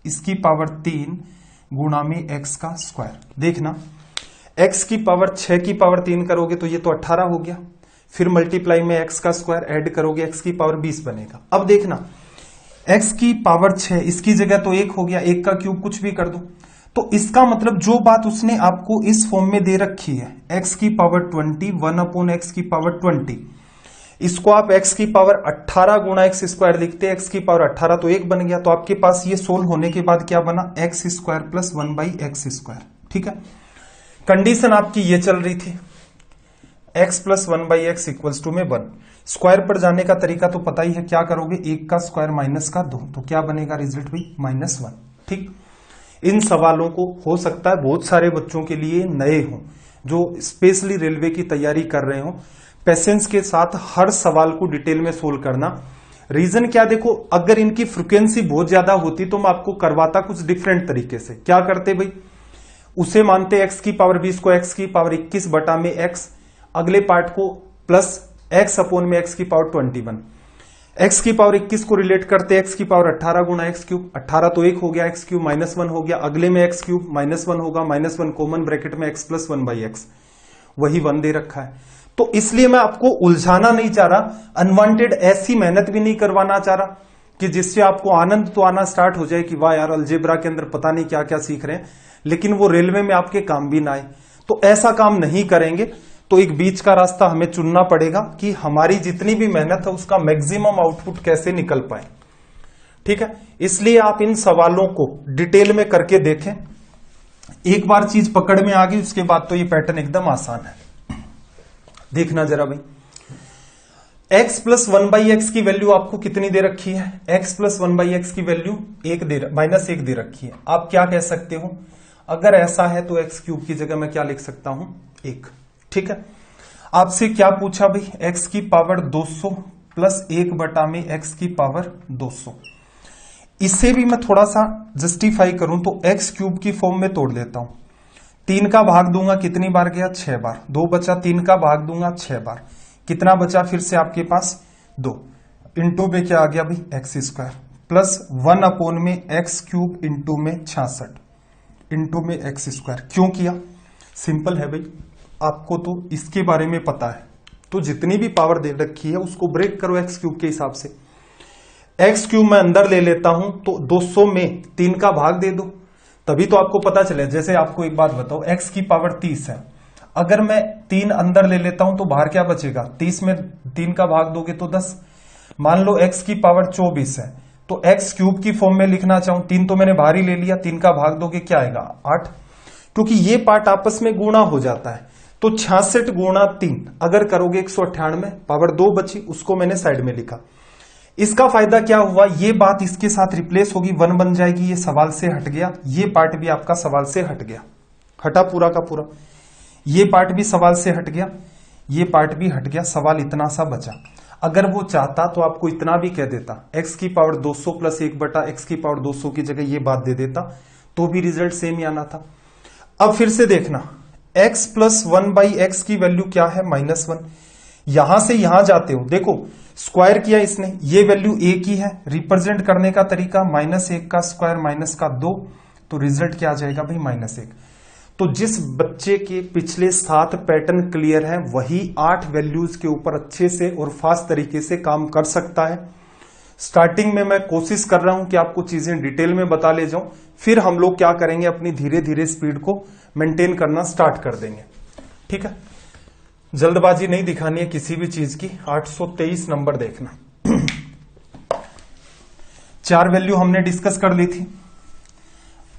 इसकी पावर 3 गुणा में x का स्क्वायर। देखना, x की पावर 6 की पावर 3 करोगे तो ये तो 18 हो गया, फिर मल्टीप्लाई में x का स्क्वायर ऐड करोगे, x की पावर 20 बनेगा। अब देखना, x की पावर 6 इसकी जगह तो 1 हो गया, 1 का क्यूब कुछ भी कर दो, तो इसका मतलब जो बात उसने आपको इस फॉर्म में दे रखी है, x की पावर 20 1/x की पावर 20, इसको आप x की पावर 18 गुणा x स्क्वायर लिखते हैं, x की पावर 18 तो 1 बन गया, तो आपके पास ये सोल्व होने के बाद क्या बना, x square plus 1/x square, ठीक है। कंडीशन आपकी ये चल रही थी, x plus 1/x equals to में 1। स्क्वायर पर जाने का तरीका तो पता ही है, क्या करोगे, 1 का स्क्वायर माइनस का 2, तो क्या बनेगा रिजल्ट भी -1, ठीक। इन सवालों को हो सकता है बहुत सारे बच्चों के लिए नए हों, जो स्पेशली रेलवे की तैयारी कर रहे हो, पेशेंस के साथ हर सवाल को डिटेल में सोल्व करना। रीजन क्या, देखो अगर इनकी फ्रिक्वेंसी बहुत ज्यादा होती तो मैं आपको करवाता कुछ डिफरेंट तरीके से। क्या करते भाई, उसे मानते x की पावर 20 को x की पावर 21 बटा में x, अगले पार्ट को प्लस x अपॉन में x की पावर 21, x की पावर 21 को रिलेट करते x की पावर 18 गुणा x क्यूब, 18 तो 1 हो गया, x क्यूब -1 हो गया, अगले में x क्यूब -1 होगा, -1 कॉमन ब्रैकेट में x प्लस 1/x, वही 1 दे रखा है। तो इसलिए मैं आपको उलझाना नहीं चाह रहा, अनवांटेड ऐसी मेहनत भी नहीं करवाना चाह रहा कि जिससे आपको आनंद तो आना स्टार्ट हो जाए कि वाह यार अलजेब्रा के अंदर पता नहीं क्या क्या सीख रहे हैं, लेकिन वो रेलवे में आपके काम भी ना आए। तो ऐसा काम नहीं करेंगे, तो एक बीच का रास्ता हमें चुनना पड़ेगा कि हमारी जितनी भी मेहनत है उसका मैक्सिमम आउटपुट कैसे निकल पाए, ठीक है। इसलिए आप इन सवालों को डिटेल में करके देखें, एक बार चीज पकड़ में आ गई उसके बाद तो ये पैटर्न एकदम आसान है। देखना जरा भाई, x प्लस 1/x की वैल्यू आपको कितनी दे रखी है, x प्लस 1/x की वैल्यू -1 दे रखी है। आप क्या कह सकते हो, अगर ऐसा है तो x क्यूब की जगह मैं क्या लिख सकता हूं 1, ठीक है। आपसे क्या पूछा भाई, x की पावर 200 प्लस 1 बटा में x की पावर 200। इसे भी मैं थोड़ा सा जस्टिफाई करूं तो x क्यूब की फॉर्म में तोड़ लेता हूं, 3 का भाग दूंगा कितनी बार गया 6 बार, 2 बचा, 3 का भाग दूंगा 6 बार, कितना बचा फिर से आपके पास 2, इंटू में क्या आ गया भाई x स्क्वायर प्लस 1 अपॉन में x क्यूब इंटू में 66 इंटू में x स्क्वायर। क्यों किया, सिंपल है भाई, आपको तो इसके बारे में पता है, तो जितनी भी पावर दे रखी है उसको ब्रेक करो x क्यूब के हिसाब से। x क्यूब मैं अंदर ले लेता हूं तो 200 में 3 का भाग दे दो, तभी तो आपको पता चले। जैसे आपको एक बात बताओ, x की पावर 30 है, अगर मैं 3 अंदर ले लेता हूं तो बाहर क्या बचेगा, 30 में 3 का भाग दोगे तो 10। मान लो x की पावर 24 है, तो x क्यूब की फॉर्म में लिखना चाहूं, 3 तो मैंने बाहर ही ले लिया, 3 का भाग दोगे क्या आएगा 8, क्योंकि ये पार्ट आपस में गुणा हो जाता है। तो 66 गुणा 3 अगर करोगे 198, पावर 2 बची, उसको मैंने साइड में लिखा। इसका फायदा क्या हुआ, ये बात इसके साथ रिप्लेस होगी, 1 बन जाएगी, ये सवाल से हट गया, ये पार्ट भी आपका सवाल से हट गया, हटा पूरा का पूरा। ये पार्ट भी सवाल से हट गया, ये पार्ट भी हट गया, सवाल इतना सा बचा। अगर वो चाहता तो आपको इतना भी कह देता, x की पावर 200 प्लस 1 बटा x की पावर 200 की जगह ये बात दे देता, तो भी रिजल्ट सेम ही आना था। अब फिर से देखना, x प्लस 1 बाई एक्स की वैल्यू क्या है, -1। यहां से यहां जाते हो, देखो स्क्वायर किया इसने, ये वैल्यू एक ही है, रिप्रेजेंट करने का तरीका -1 का स्क्वायर माइनस का 2, तो रिजल्ट क्या आ जाएगा भाई, -1। तो जिस बच्चे के पिछले 7 पैटर्न क्लियर है वही 8 वैल्यूज के ऊपर अच्छे से और फास्ट तरीके से काम कर सकता है। स्टार्टिंग में मैं कोशिश कर रहा हूं कि आपको चीजें डिटेल में बता ले जाऊं, फिर हम लोग क्या करेंगे, अपनी धीरे धीरे स्पीड को मेंटेन करना स्टार्ट कर देंगे। ठीक है, जल्दबाजी नहीं दिखानी है किसी भी चीज की। 823 नंबर देखना। 4 वैल्यू हमने डिस्कस कर ली थी।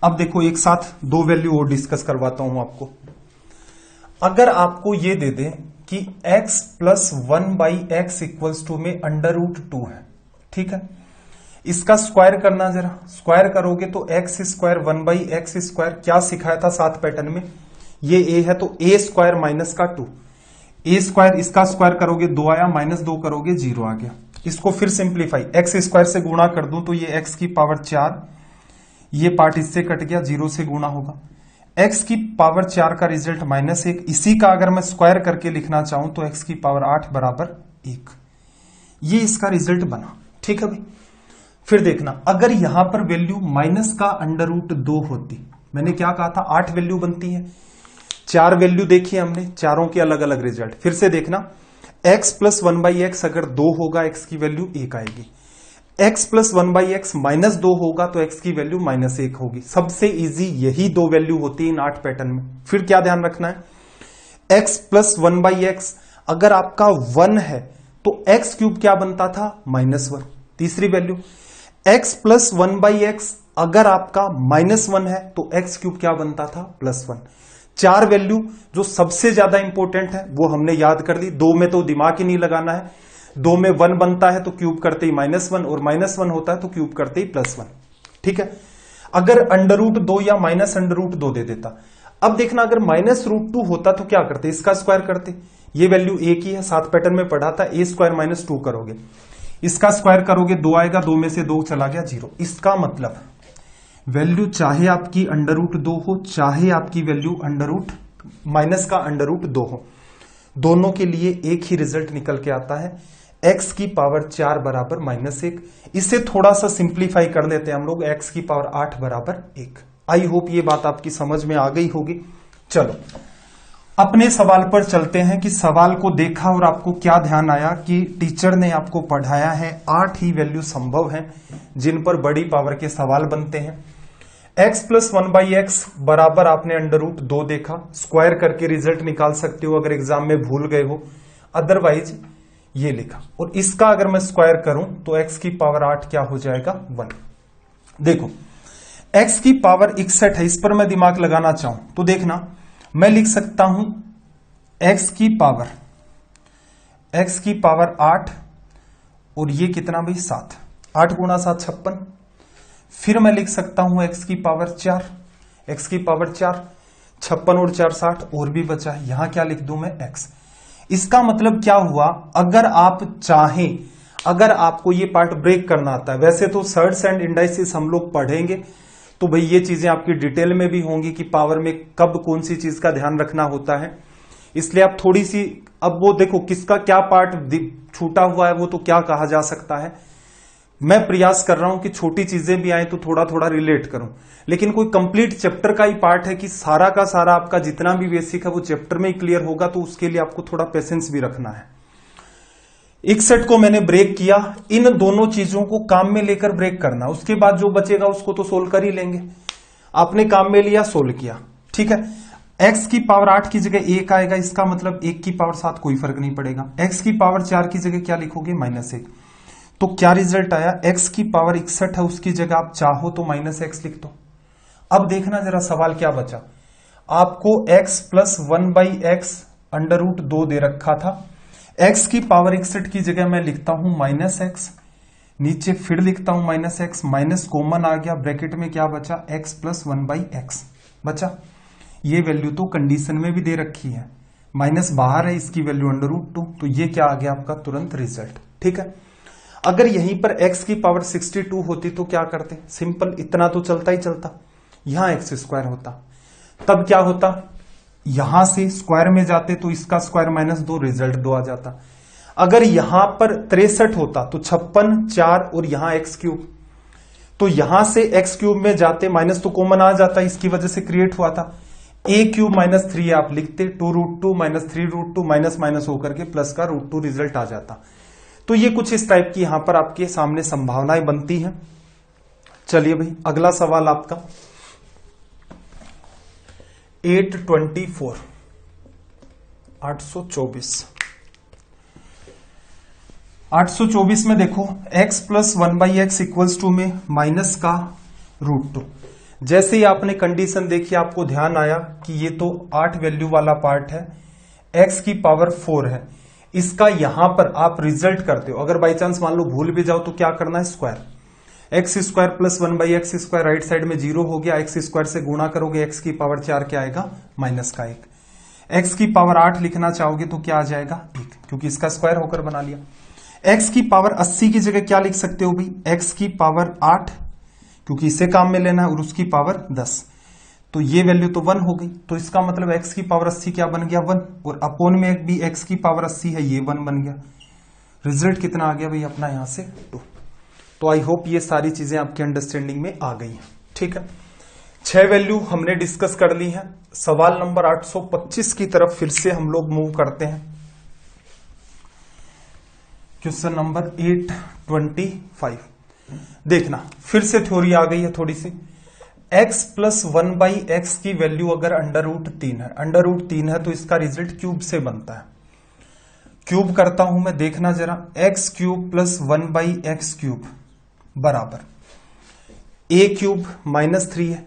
अब देखो एक साथ 2 वैल्यू और डिस्कस करवाता हूं आपको। अगर आपको ये दे दे कि x plus 1 by x equals to में √2 है, ठीक है, इसका स्क्वायर करना, जरा स्क्वायर करोगे तो x square 1 by x square, क्या सिखाया था 7 पैटर्न में, ये a है तो a स्क्वायर माइनस का 2, a स्क्वायर, इसका स्क्वायर करोगे 2 आया, -2 करोगे 0 आ गया। इसको फिर सिंप्लीफाई, x स्क्वायर से गुणा कर दूं तो ये x की पावर 4, ये पार्ट इससे कट गया, 0 से गुणा होगा, x की पावर 4 का रिजल्ट -1। इसी का अगर मैं स्क्वायर करके लिखना चाहूं तो x की पावर 8 बराबर 1, ये इसका रिजल्ट बना। ठीक है भाई, फिर देखना, अगर यहां पर वैल्यू माइनस का √2 होती, मैंने क्या कहा था 8 वैल्यू बनती है, 4 वैल्यू देखी हमने, चारों के अलग अलग रिजल्ट। फिर से देखना, x प्लस 1 बाई एक्स अगर 2 होगा, x की वैल्यू 1 आएगी, x प्लस 1 बाई एक्स -2 होगा तो x की वैल्यू -1 होगी। सबसे इजी यही 2 वैल्यू होती है इन 8 पैटर्न में। फिर क्या ध्यान रखना है, x प्लस 1 बाई एक्स अगर आपका 1 है तो x क्यूब क्या बनता था, -1। तीसरी value, x plus 1 by x अगर आपका -1 है तो x क्यूब क्या बनता था, +1। 4 वैल्यू जो सबसे ज्यादा इंपॉर्टेंट है वो हमने याद कर ली। 2 में तो दिमाग ही नहीं लगाना है, 2 में 1 बनता है तो क्यूब करते ही -1, और -1 होता है तो क्यूब करते ही +1। ठीक है, अगर √2 या -√2 दे देता, अब देखना अगर -√2 होता तो क्या करते, इसका स्क्वायर करते, ये वैल्यू एक ही है, 7 पैटर्न में पढ़ा था, a स्क्वायर -2 करोगे, इसका स्क्वायर करोगे 2 आएगा, 2 में से 2 चला गया 0। इसका मतलब वैल्यू चाहे आपकी √2 हो, चाहे आपकी वैल्यू माइनस का √2 हो, दोनों के लिए एक ही रिजल्ट निकल के आता है, x की पावर 4 बराबर -1। इसे थोड़ा सा सिंप्लीफाई कर लेते हैं हम लोग, x की पावर 8 बराबर 1। आई होप ये बात आपकी समझ में आ गई होगी। चलो अपने सवाल पर चलते हैं कि सवाल को देखा और आपको क्या ध्यान आया कि टीचर ने आपको पढ़ाया है 8 ही वैल्यू संभव हैं जिन पर बड़ी पावर के सवाल बनते हैं। x प्लस 1 बाई एक्स बराबर आपने √2 देखा, स्क्वायर करके रिजल्ट निकाल सकते हो अगर एग्जाम में भूल गए हो, अदरवाइज ये लिखा, और इसका अगर मैं स्क्वायर करूं तो x की पावर 8 क्या हो जाएगा, 1। देखो x की पावर 61 है, इस पर मैं दिमाग लगाना चाहूं तो देखना, मैं लिख सकता हूं x की पावर 8 और ये कितना भाई 7, 8 गुणा 7 56। फिर मैं लिख सकता हूं x की पावर 4, x की पावर 4, 56 और 4 60, और भी बचा है, यहां क्या लिख दूं मैं x। इसका मतलब क्या हुआ, अगर आप चाहें, अगर आपको ये पार्ट ब्रेक करना आता है, वैसे तो सर्ड्स एंड इंडाइसिस हम लोग पढ़ेंगे तो भाई ये चीजें आपकी डिटेल में भी होंगी कि पावर में कब कौन सी चीज का ध्यान रखना होता है, इसलिए आप थोड़ी सी, अब वो देखो किसका क्या पार्ट छूटा हुआ है वो तो क्या कहा जा सकता है। मैं प्रयास कर रहा हूं कि छोटी चीजें भी आए तो थोड़ा थोड़ा रिलेट करूं, लेकिन कोई कंप्लीट चैप्टर का ही पार्ट है कि सारा का सारा आपका जितना भी बेसिक है वो चैप्टर में ही क्लियर होगा, तो उसके लिए आपको थोड़ा पेशेंस भी रखना है। 61 को मैंने ब्रेक किया, इन दोनों चीजों को काम में लेकर ब्रेक करना, उसके बाद जो बचेगा उसको तो सोल्व कर ही लेंगे। आपने काम में लिया, सोल्व किया, ठीक है। x की पावर 8 की जगह 1 आएगा, इसका मतलब 1 की पावर 7 कोई फर्क नहीं पड़ेगा। x की पावर 4 की जगह क्या लिखोगे, -1, तो क्या रिजल्ट आया, x की पावर 61 है, उसकी जगह आप चाहो तो -x लिख दो। अब देखना जरा सवाल क्या बचा, आपको x प्लस 1 बाई एक्स √2 दे रखा था, x की पावर 61 की जगह मैं लिखता हूं -x, नीचे फिर लिखता हूं -x, माइनस कॉमन आ गया, ब्रैकेट में क्या बचा, x प्लस 1 बाई एक्स बचा। ये वैल्यू तो कंडीशन में भी दे रखी है, माइनस बाहर है, इसकी वैल्यू √2, तो ये क्या आ गया आपका तुरंत रिजल्ट। ठीक है, अगर यहीं पर x की पावर 62 होती तो क्या करते, सिंपल, इतना तो चलता ही चलता, यहां x² होता, तब क्या होता, यहां से स्क्वायर में जाते तो इसका स्क्वायर -2, रिजल्ट 2 आ जाता। अगर यहां पर 63 होता तो 56, 4 और यहां x³, तो यहां से x³ में जाते, माइनस तो कॉमन आ जाता, इसकी वजह से क्रिएट हुआ था, a³ -3 आप लिखते, 2√2 -3√2 माइनस माइनस होकर के प्लस का √2 रिजल्ट आ जाता। तो ये कुछ इस टाइप की यहां पर आपके सामने संभावनाएं बनती हैं। चलिए भाई, अगला सवाल आपका 824 824 में देखो x + 1/x = में माइनस का √2। जैसे ही आपने कंडीशन देखी आपको ध्यान आया कि ये तो 8 वैल्यू वाला पार्ट है, x की पावर 4 है, इसका यहां पर आप रिजल्ट करते हो, अगर बाई चांस मान लो भूल भी जाओ तो क्या करना है, square, x² + 1/x² right side में 0 हो गया, x² से गुणा करोगे x की पावर 4 क्या आएगा, -1, x की पावर 8 लिखना चाहोगे तो क्या आ जाएगा, 1, क्योंकि इसका स्क्वायर होकर बना लिया। x की पावर 80 की जगह क्या लिख सकते हो भाई, x की पावर 8, क्योंकि इसे काम में लेना है, और उसकी पावर 10, तो ये वैल्यू तो 1 हो गई, तो इसका मतलब x की पावर 80 क्या बन गया, 1, और अपोन में भी x की पावर 80 है, ये 1 बन गया। रिजल्ट कितना आ गया भाई अपना यहां से 2। तो आई होप ये सारी चीजें आपके अंडरस्टैंडिंग में आ गई हैं। ठीक है, 6 वैल्यू हमने डिस्कस कर ली हैं। सवाल नंबर 825 की तरफ फिर से हम लोग मूव करते हैं। क्वेश्चन नंबर 825, देखना फिर से थ्योरी आ गई है थोड़ी सी। x + 1/x की वैल्यू अगर √3 है, √3 है तो इसका रिजल्ट क्यूब से बनता है। क्यूब करता हूं मैं, देखना जरा, x³ + 1/x³ बराबर a³ -3 है,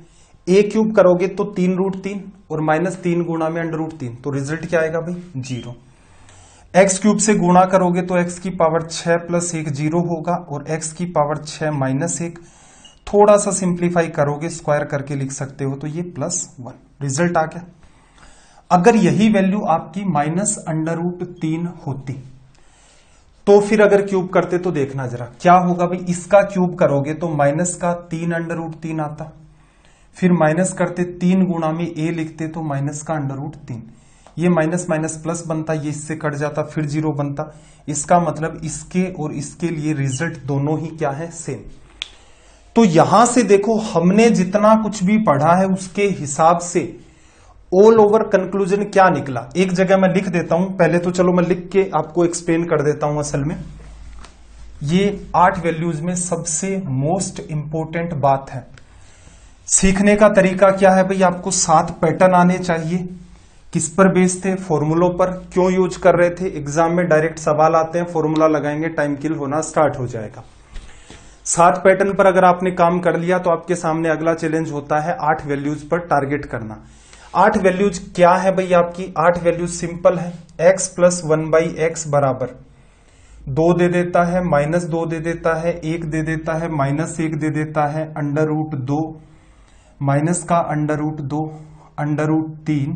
a³ करोगे तो 3√3 और -3 गुणा में √3, तो रिजल्ट क्या आएगा भाई, 0। x³ से गुणा करोगे तो x की पावर 6 + 1 0 होगा, और x की पावर 6 -1, थोड़ा सा सिंप्लीफाई करोगे, स्क्वायर करके लिख सकते हो, तो ये +1 रिजल्ट आ गया। अगर यही वैल्यू आपकी -√3 होती तो फिर अगर क्यूब करते तो देखना जरा क्या होगा भाई, इसका क्यूब करोगे तो -3 आता, फिर माइनस करते 3 गुणा में a लिखते तो -√3, ये माइनस माइनस प्लस बनता, ये इससे कट जाता, फिर 0 बनता। इसका मतलब इसके और इसके लिए रिजल्ट दोनों ही क्या है, सेम। तो यहां से देखो हमने जितना कुछ भी पढ़ा है उसके हिसाब से ऑल ओवर कंक्लूजन क्या निकला, एक जगह मैं लिख देता हूं, पहले तो चलो मैं लिख के आपको एक्सप्लेन कर देता हूं। असल में ये 8 वैल्यूज में सबसे मोस्ट इंपॉर्टेंट बात है। सीखने का तरीका क्या है भाई, आपको 7 पैटर्न आने चाहिए। किस पर बेस्ड थे, फॉर्मूलों पर, क्यों यूज कर रहे थे, एग्जाम में डायरेक्ट सवाल आते हैं, फॉर्मूला लगाएंगे, टाइम किल होना स्टार्ट हो जाएगा। 7 पैटर्न पर अगर आपने काम कर लिया तो आपके सामने अगला चैलेंज होता है 8 वैल्यूज पर टारगेट करना। 8 वैल्यूज क्या है भाई आपकी, 8 वैल्यूज सिंपल है, x + 1/x बराबर 2 दे देता है, -2 दे देता है, 1 दे देता है, -1 दे देता है, √2, माइनस का √2, √3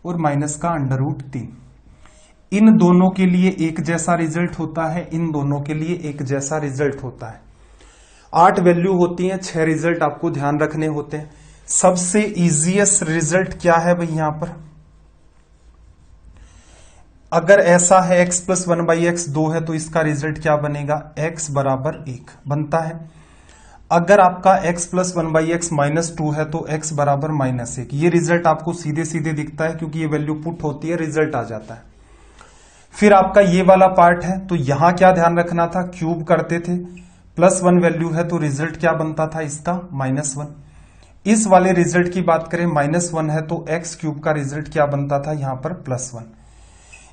और माइनस का √3। इन दोनों के लिए एक जैसा रिजल्ट होता है, इन दोनों के लिए एक जैसा रिजल्ट होता है। 8 वैल्यू होती हैं, 6 रिजल्ट आपको ध्यान रखने होते हैं। सबसे इजीएस्ट रिजल्ट क्या है भाई यहां पर, अगर ऐसा है x + 1/x 2 है तो इसका रिजल्ट क्या बनेगा, x बराबर 1 बनता है। अगर आपका x + 1/x -2 है तो x बराबर -1, ये रिजल्ट आपको सीधे सीधे दिखता है क्योंकि ये वैल्यू पुट होती है, रिजल्ट आ जाता है। फिर आपका ये वाला पार्ट है, तो यहां क्या ध्यान रखना था, क्यूब करते थे, +1 वैल्यू है तो रिजल्ट क्या बनता था इसका, -1। इस वाले रिजल्ट की बात करें, -1 है तो x³ का रिजल्ट क्या बनता था यहां पर, +1।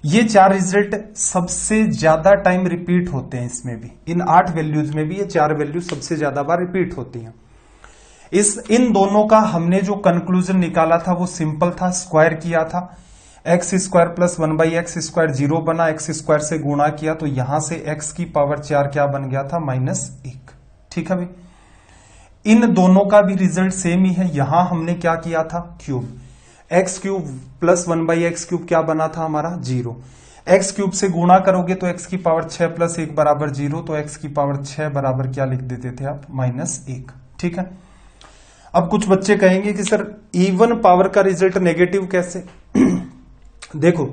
ये 4 रिजल्ट सबसे ज्यादा टाइम रिपीट होते हैं इसमें भी, इन 8 वैल्यूज में भी ये 4 वैल्यू सबसे ज्यादा बार रिपीट होती हैं। इन दोनों का हमने जो कंक्लूजन निकाला था वो सिंपल था, स्क्वायर किया था, x² + 1/x² 0 बना, x² से गुणा किया तो यहां से x की पावर 4 क्या बन गया था, -1। ठीक है भाई, इन दोनों का भी रिजल्ट सेम ही है। यहां हमने क्या किया था, cube, x cube plus 1/x³ क्या बना था हमारा 0। एक्स क्यूब से गुणा करोगे तो एक्स की पावर 6 प्लस 1 बराबर 0, तो एक्स की पावर 6 बराबर क्या लिख देते थे आप -1। ठीक है। अब कुछ बच्चे कहेंगे कि सर इवन पावर का रिजल्ट नेगेटिव कैसे? देखो,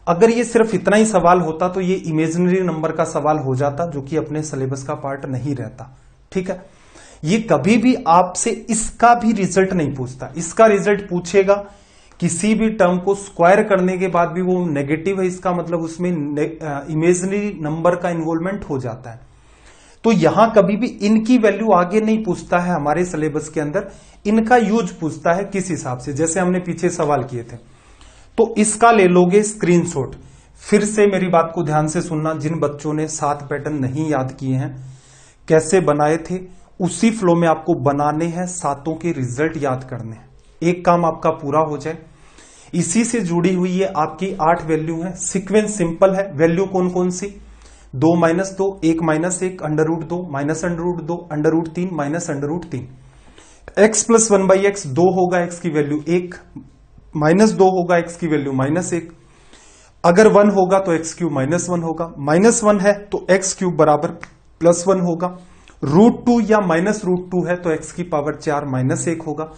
अगर ये सिर्फ इतना ही सवाल होता तो ये इमेजिनरी नंबर का सवाल हो जाता, जो कि अपने सिलेबस का पार्ट नहीं रहता। ठीक है। ये कभी भी आपसे इसका भी रिजल्ट नहीं पूछता। इसका रिजल्ट पूछेगा किसी भी टर्म को स्क्वायर करने के बाद भी वो नेगेटिव है, इसका मतलब उसमें इमेजिनरी नंबर का इन्वॉल्वमेंट हो जाता है। तो यहां कभी भी इनकी वैल्यू आगे नहीं पूछता है हमारे सिलेबस के अंदर, इनका यूज पूछता है किस हिसाब से, जैसे हमने पीछे सवाल किए थे। तो इसका ले लोगे स्क्रीनशॉट। फिर से मेरी बात को ध्यान से सुनना, जिन बच्चों ने 7 पैटर्न नहीं याद किए हैं, कैसे बनाए थे उसी फ्लो में आपको बनाने हैं, सातों के रिजल्ट याद करने हैं, एक काम आपका पूरा हो जाए। इसी से जुड़ी हुई ये आपकी 8 वैल्यू है। सीक्वेंस सिंपल है। वैल्यू कौन कौन सी? 2 - 2, 1 - 1, √2, -√2, √3, -√3। x प्लस 1/x 2 होगा, x की वैल्यू 1, -2 होगा, x की वैल्यू -1। अगर 1 होगा तो x³ -1 होगा, -1 है तो x³ बराबर +1 होगा। √2 या -√2 है तो x की पावर 4 -1 होगा।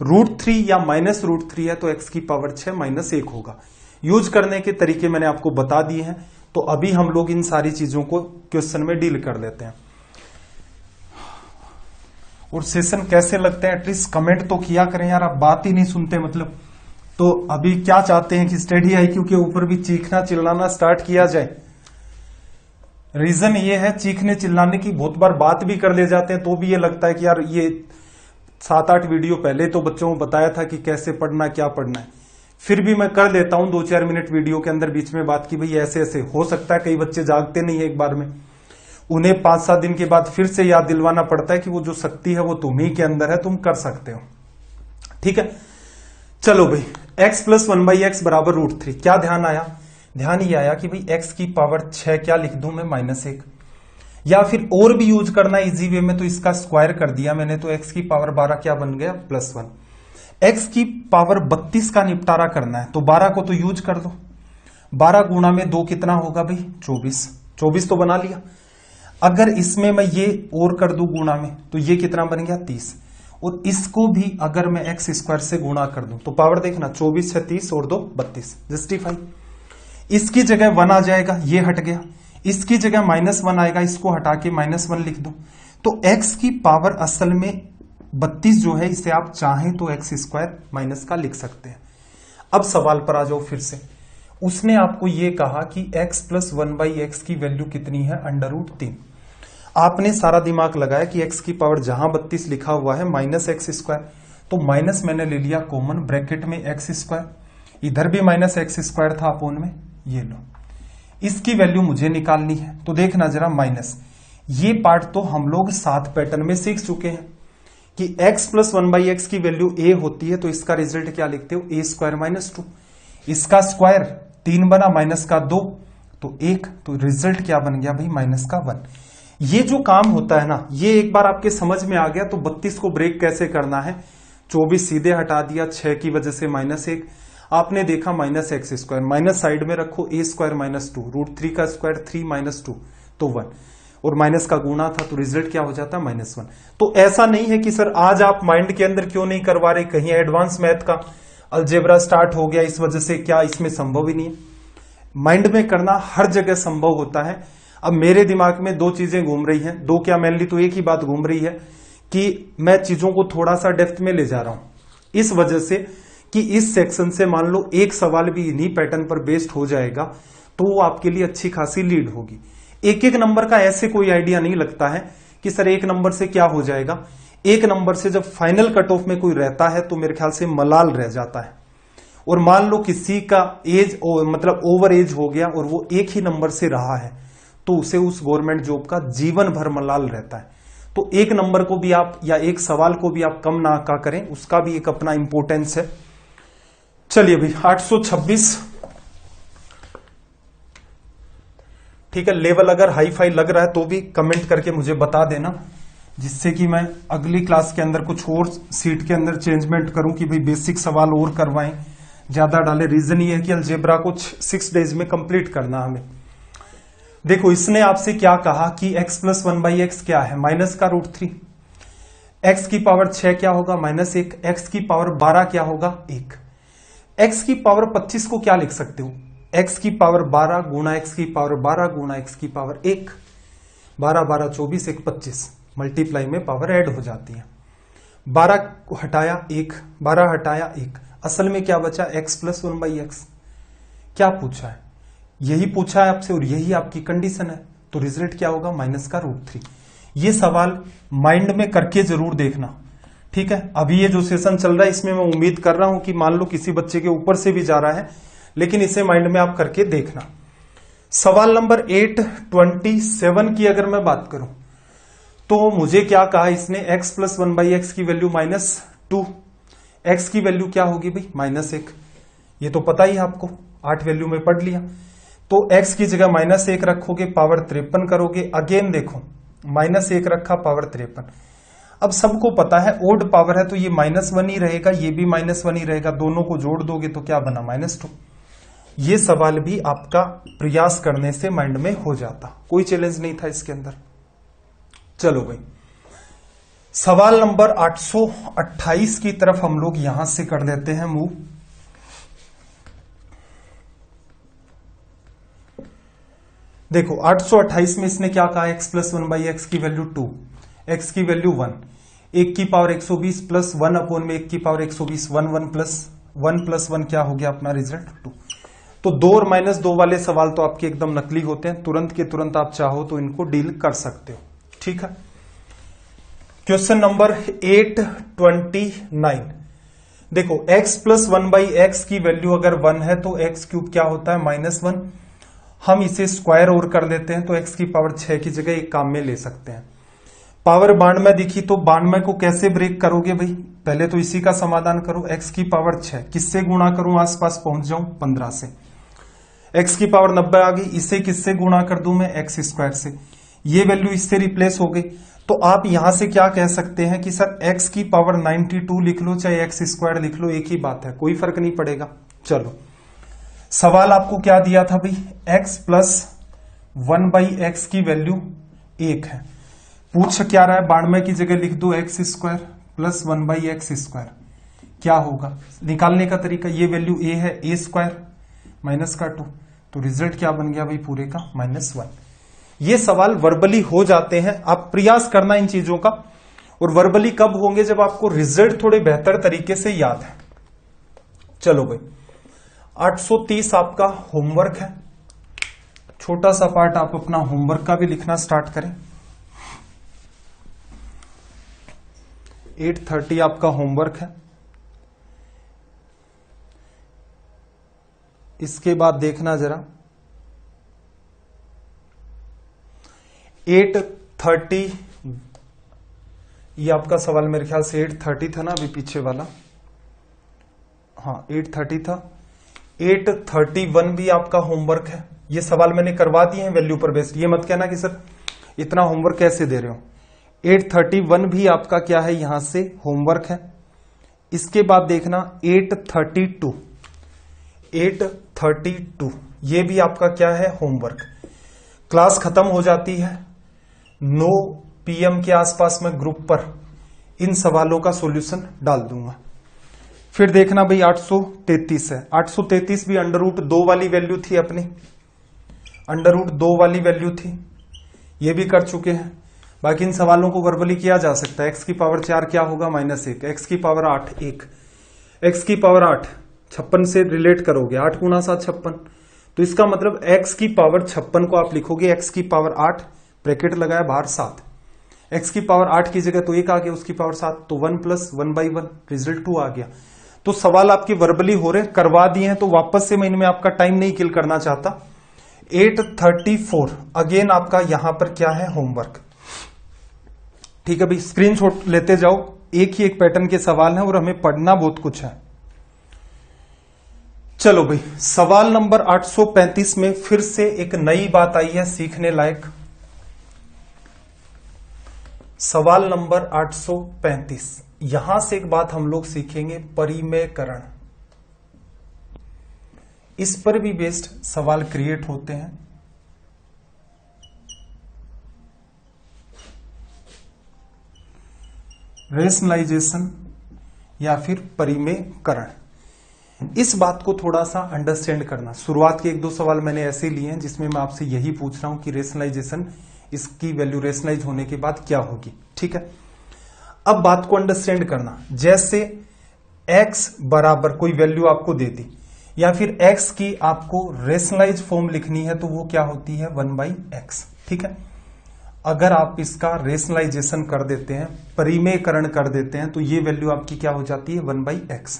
√3 या -√3 है तो x की पावर 6 -1 होगा। यूज करने के तरीके मैंने आपको बता दिए हैं। तो अभी हम लोग इन सारी चीजों को क्वेश्चन में डील कर लेते हैं। और सेशन कैसे लगते हैं एटलीस्ट कमेंट तो किया करें यार, आप बात ही नहीं सुनते मतलब। तो अभी क्या चाहते हैं कि स्टडी IQ के ऊपर भी चीखना चिल्लाना स्टार्ट किया जाए? रीजन ये है, चीखने चिल्लाने की बहुत बार बात भी कर ले जाते हैं तो भी ये लगता है कि यार ये 7-8 वीडियो पहले तो बच्चों को बताया था कि कैसे पढ़ना, क्या पढ़ना है। फिर भी मैं कर देता हूं 2-4 मिनट वीडियो के अंदर बीच में बात की भाई ऐसे ऐसे हो सकता है। कई बच्चे जागते नहीं है एक बार में, उन्हें 5-7 दिन के बाद फिर से याद दिलवाना पड़ता है कि वो जो शक्ति है वो तुम्ही के अंदर है, तुम कर सकते हो। ठीक है, चलो भाई, x प्लस 1/x बराबर √3। क्या ध्यान आया? ध्यान ये आया कि भाई x की पावर 6 क्या लिख दूं मैं -1, या फिर और भी यूज करना इजी वे में तो इसका स्क्वायर कर दिया मैंने, तो x की पावर 12 क्या बन गया +1। x की पावर 32 का निपटारा करना है तो 12 को तो यूज कर दो। 12 गुणा में 2 कितना होगा भाई 24 तो बना लिया। अगर इसमें मैं ये और कर दूं गुणा में तो ये कितना बन गया 30, और इसको भी अगर मैं x² से गुणा कर दूं तो पावर देखना 24 है 30 और 2 32, जस्टिफाई। इसकी जगह 1 आ जाएगा, ये हट गया। इसकी जगह -1 आएगा, इसको हटा के -1 लिख दो। तो x की पावर असल में 32 जो है, इसे आप चाहें तो x² माइनस का लिख सकते हैं। अब सवाल पर आ जाओ फिर से। उसने आपको ये कहा कि x प्लस 1/x की वैल्यू कितनी है √3। आपने सारा दिमाग लगाया कि x की पावर जहां 32 लिखा हुआ है -x², तो माइनस मैंने ले लिया कॉमन, ब्रैकेट में x², इधर भी -x² था अपोन में, ये लो। इसकी वैल्यू मुझे निकालनी है तो देखना जरा माइनस, ये पार्ट तो हम लोग 7 पैटर्न में सीख चुके हैं कि x प्लस 1/x की वैल्यू a होती है तो इसका रिजल्ट क्या लिखते हो a² - 2। इसका स्क्वायर 3 बना, माइनस का 2 तो 1, तो रिजल्ट क्या बन गया भाई -1। ये जो काम होता है ना, ये एक बार आपके समझ में आ गया तो 32 को ब्रेक कैसे करना है। 24 सीधे हटा दिया, 6 की वजह से -1, आपने देखा -x², माइनस साइड में रखो a² - 2, √3 का स्क्वायर 3 - 2 तो 1, और माइनस का गुणा था तो रिजल्ट क्या हो जाता है -1। तो ऐसा नहीं है कि सर आज आप माइंड के अंदर क्यों नहीं करवा रहे, कहीं एडवांस मैथ का अलजेब्रा स्टार्ट हो गया इस वजह से, क्या इसमें संभव ही नहीं है? माइंड में करना हर जगह संभव होता है। अब मेरे दिमाग में 2 चीजें घूम रही हैं, 2 क्या मेनली तो एक ही बात घूम रही है कि मैं चीजों को थोड़ा सा डेप्थ में ले जा रहा हूं, इस वजह से कि इस सेक्शन से मान लो एक सवाल भी इन्हीं पैटर्न पर बेस्ड हो जाएगा तो वो आपके लिए अच्छी खासी लीड होगी। एक एक नंबर का ऐसे कोई आइडिया नहीं लगता है कि सर एक नंबर से क्या हो जाएगा। एक नंबर से जब फाइनल कट ऑफ में कोई रहता है तो मेरे ख्याल से मलाल रह जाता है। और मान लो किसी का एज मतलब ओवर एज हो गया और वो एक ही नंबर से रहा है तो उसे उस गवर्नमेंट जॉब का जीवन भर मलाल रहता है। तो एक नंबर को भी आप या एक सवाल को भी आप कम ना का करें, उसका भी एक अपना इंपॉर्टेंस है। चलिए भाई 826, ठीक है। लेवल अगर हाई फाई लग रहा है तो भी कमेंट करके मुझे बता देना, जिससे कि मैं अगली क्लास के अंदर कुछ और सीट के अंदर चेंजमेंट करूं कि भाई बेसिक सवाल और करवाएं, ज्यादा डाले। रीजन ये है कि अलजेब्रा को 6 डेज में कंप्लीट करना हमें। देखो इसने आपसे क्या कहा कि x प्लस 1/x क्या है, माइनस का √3। x की पावर 6 क्या होगा, -1। x की पावर 12 क्या होगा, 1। x की पावर 25 को क्या लिख सकते हो, x की पावर 12 गुणा x की पावर 12 गुणा x की पावर 1। 12 12 24, 1 25, मल्टीप्लाई में पावर ऐड हो जाती है। 12 को हटाया 1, 12 हटाया 1, असल में क्या बचा, x प्लस 1/x। क्या पूछा है, यही पूछा है आपसे और यही आपकी कंडीशन है, तो रिजल्ट क्या होगा, माइनस का √3। ये सवाल माइंड में करके जरूर देखना, ठीक है। अभी ये जो सेशन चल रहा है इसमें मैं उम्मीद कर रहा हूं कि मान लो किसी बच्चे के ऊपर से भी जा रहा है, लेकिन इसे माइंड में आप करके देखना। सवाल नंबर 827 की अगर मैं बात करूं तो मुझे क्या कहा इसने, x प्लस 1/x की वैल्यू -2, x की वैल्यू क्या होगी भाई, -1। ये तो पता ही है आपको, 8 वैल्यू में पढ़ लिया। तो x की जगह -1 रखोगे, पावर 53 करोगे। अगेन देखो -1 रखा, पावर 53। अब सबको पता है ओड पावर है तो ये -1 ही रहेगा, ये भी -1 ही रहेगा, दोनों को जोड़ दोगे तो क्या बना, -2। ये सवाल भी आपका प्रयास करने से माइंड में हो जाता, कोई चैलेंज नहीं था इसके अंदर। चलो भाई सवाल नंबर 828 की तरफ हम लोग यहां से कर देते हैं मूव। देखो 828 में इसने क्या कहा, x प्लस 1/x की वैल्यू 2, x की वैल्यू 1, 1 की पावर 120 प्लस 1 अपॉन में 1 की पावर 120, 1 प्लस 1 क्या हो गया अपना रिजल्ट 2। तो 2 और -2 वाले सवाल तो आपके एकदम नकली होते हैं, तुरंत के तुरंत आप चाहो तो इनको डील कर सकते हो, ठीक है। क्वेश्चन नंबर 829, देखो x प्लस 1/x की वैल्यू अगर 1 है तो x³ क्या होता है, -1। हम इसे स्क्वायर और कर देते हैं तो x की पावर 6 की जगह एक काम में ले सकते हैं। पावर 92 दिखी तो 92 को कैसे ब्रेक करोगे भाई, पहले तो इसी का समाधान करो। x की पावर 6 किससे गुणा करूं, आसपास पहुंच जाऊं, 15 से। x की पावर 90 आ गई, इसे किससे गुणा कर दूं मैं, x² से। ये वैल्यू इससे रिप्लेस हो गई, तो आप यहां से क्या कह सकते हैं कि सर x की पावर 92 लिख लो चाहे x² लिख लो, एक ही बात है, कोई फर्क नहीं पड़ेगा। चलो सवाल आपको क्या दिया था भाई, x प्लस 1/x की वैल्यू 1 है। पूछ क्या रहा है, 92 की जगह लिख दो x² प्लस 1/x², क्या होगा निकालने का तरीका, ये वैल्यू a है, a² -2, तो रिजल्ट क्या बन गया भाई पूरे का, -1। ये सवाल वर्बली हो जाते हैं, आप प्रयास करना इन चीजों का। और वर्बली कब होंगे, जब आपको रिजल्ट थोड़े बेहतर तरीके से याद है। चलो भाई 830 आपका होमवर्क है, छोटा सा पार्ट आप अपना होमवर्क का भी लिखना स्टार्ट करें। 830 आपका होमवर्क है। इसके बाद देखना जरा 830, ये आपका सवाल मेरे ख्याल से 830 था ना, अभी पीछे वाला, हाँ 830 था। 831 भी आपका होमवर्क है। ये सवाल मैंने करवा दिए हैं वैल्यू पर बेस्ड, ये मत कहना कि सर इतना होमवर्क कैसे दे रहे हो। 831 भी आपका क्या है, यहां से होमवर्क है। इसके बाद देखना 832, 832 ये भी आपका क्या है, होमवर्क। क्लास खत्म हो जाती है 9 PM के आसपास में ग्रुप पर इन सवालों का सॉल्यूशन डाल दूंगा। फिर देखना भाई 833 है, 833 भी √2 वाली वैल्यू थी अपनी, √2 वाली वैल्यू थी, ये भी कर चुके हैं। बाकी इन सवालों को वर्बली किया जा सकता है। x की पावर 4 क्या होगा, -1, x की पावर 8 1, x की पावर 8 56 से रिलेट करोगे, 8 गुना 7 56, तो इसका मतलब x की पावर 56 को आप लिखोगे x की पावर 8 ब्रैकेट लगाया बाहर 7, x की पावर 8 की जगह तो 1 आ गया, उसकी पावर 7, तो 1 प्लस 1/1 रिजल्ट 2 आ गया। तो सवाल आपके वर्बली हो रहे, करवा दिए हैं, तो वापस से मैं इनमें आपका टाइम नहीं किल करना चाहता। 834 अगेन आपका यहां पर क्या है, होमवर्क। ठीक है भाई, स्क्रीनशॉट लेते जाओ, एक ही एक पैटर्न के सवाल हैं और हमें पढ़ना बहुत कुछ है। चलो भाई सवाल नंबर 835 में फिर से एक नई बात आई है सीखने लायक। सवाल नंबर 835। यहां से एक बात हम लोग सीखेंगे, परिमेयकरण। इस पर भी बेस्ड सवाल क्रिएट होते हैं। रेशनलाइजेशन या फिर परिमेयकरण, इस बात को थोड़ा सा अंडरस्टैंड करना। शुरुआत के एक दो सवाल मैंने ऐसे लिए हैं जिसमें मैं आपसे यही पूछ रहा हूं कि रेशनलाइजेशन, इसकी वैल्यू रेशनलाइज होने के बाद क्या होगी। ठीक है, अब बात को अंडरस्टैंड करना। जैसे x बराबर कोई वैल्यू आपको दे दी, या फिर x की आपको रेशनलाइज फॉर्म लिखनी है, तो वो क्या होती है 1/x। ठीक है, अगर आप इसका रेशनलाइजेशन कर देते हैं, परिमेयकरण कर देते हैं, तो ये वैल्यू आपकी क्या हो जाती है 1/x।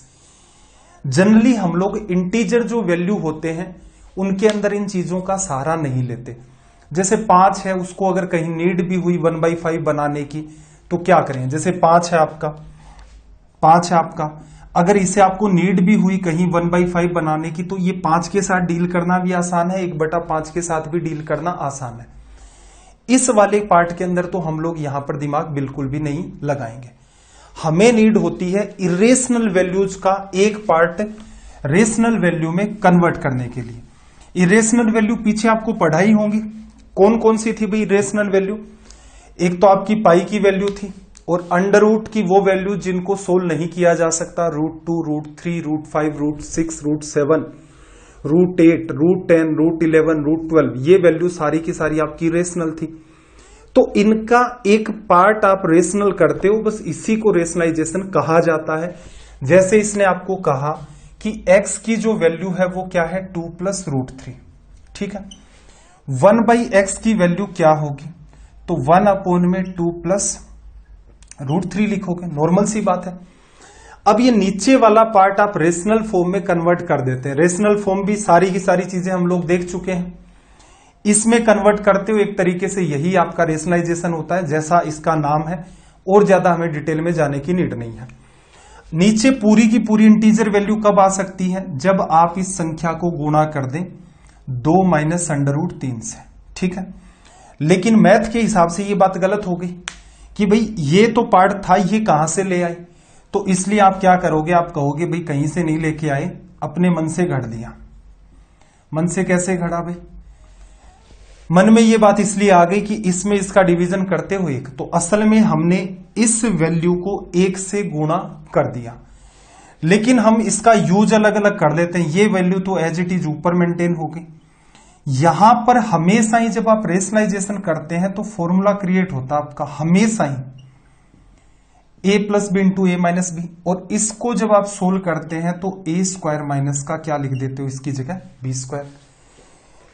जनरली हम लोग इंटीजर जो वैल्यू होते हैं उनके अंदर इन चीजों का सहारा नहीं लेते। जैसे 5 है, उसको अगर कहीं नीड भी हुई 1/5 बनाने की तो क्या करें। जैसे 5 है आपका, अगर इसे आपको नीड भी हुई कहीं 1/5 बनाने की, तो ये 5 के साथ डील करना भी आसान है, 1/5 के साथ भी डील करना आसान है। इस वाले पार्ट के अंदर तो हम लोग यहां पर दिमाग बिल्कुल भी नहीं लगाएंगे। हमें नीड होती है इरेशनल वैल्यूज का एक पार्ट रेशनल वैल्यू में कन्वर्ट करने के लिए। इरेशनल वैल्यू पीछे आपको पढ़ाई होंगी, कौन कौन सी थी भाई इरेशनल वैल्यू। एक तो आपकी पाई की वैल्यू थी, और अंडर रूट की वो वैल्यू जिनको सोल्व नहीं किया जा सकता, √2, √3, √5, √6, √7, √8, √10, √11, √12, ये वैल्यू सारी की सारी आपकी रेशनल थी। तो इनका एक पार्ट आप रेशनल करते हो, बस इसी को रेशनलाइजेशन कहा जाता है। जैसे इसने आपको कहा कि x की जो वैल्यू है वो क्या है 2 + √3। ठीक है, 1/x की वैल्यू क्या होगी, तो 1/2 + √3 लिखोगे, नॉर्मल सी बात है। अब ये नीचे वाला पार्ट आप रेशनल फॉर्म में कन्वर्ट कर देते हैं। रेशनल फॉर्म भी सारी की सारी चीजें हम लोग देख चुके हैं। इसमें कन्वर्ट करते हो एक तरीके से यही आपका रेशनलाइजेशन होता है, जैसा इसका नाम है, और ज्यादा हमें डिटेल में जाने की नीड नहीं है। नीचे पूरी की पूरी इंटीजर वैल्यू कब आ सकती है, जब आप इस संख्या को गुणा कर दें 2 - √3 से। ठीक है, लेकिन मैथ के हिसाब से ये बात गलत हो गई कि भाई ये तो पार्ट था, ये कहां से ले आए। तो इसलिए आप क्या करोगे, आप कहोगे भाई कहीं से नहीं लेके आए, अपने मन से घड़ दिया। मन से कैसे घड़ा भाई, मन में ये बात इसलिए आ गई कि इसमें इसका डिवीजन करते हो 1, तो असल में हमने इस वैल्यू को 1 से गुणा कर दिया। लेकिन हम इसका यूज अलग अलग कर लेते हैं। ये वैल्यू तो एज इट इज ऊपर मेंटेन हो गई। यहां पर हमेशा ही जब आप रेशनलाइजेशन करते हैं तो फॉर्मूला क्रिएट होता है आपका हमेशा ही a + b × a - b, और इसको जब आप सोल्व करते हैं तो a² माइनस का क्या लिख देते हो इसकी जगह b²।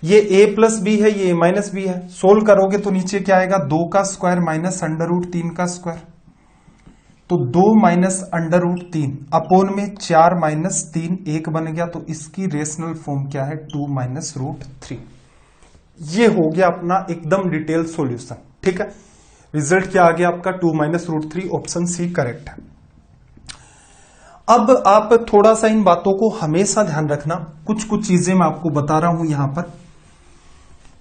ये a + b है, ये a - b है। सोल्व करोगे तो नीचे क्या आएगा 2 का स्क्वायर माइनस √3 का स्क्वायर, तो 2 - √3 अपोन में 4 - 3 1 बन गया। तो इसकी रेशनल फॉर्म क्या है 2 - √3। ये हो गया अपना एकदम डिटेल सॉल्यूशन। ठीक है, रिजल्ट क्या आ गया आपका 2 - √3, ऑप्शन सी करेक्ट है। अब आप थोड़ा सा इन बातों को हमेशा ध्यान रखना। कुछ कुछ चीजें मैं आपको बता रहा हूं यहां पर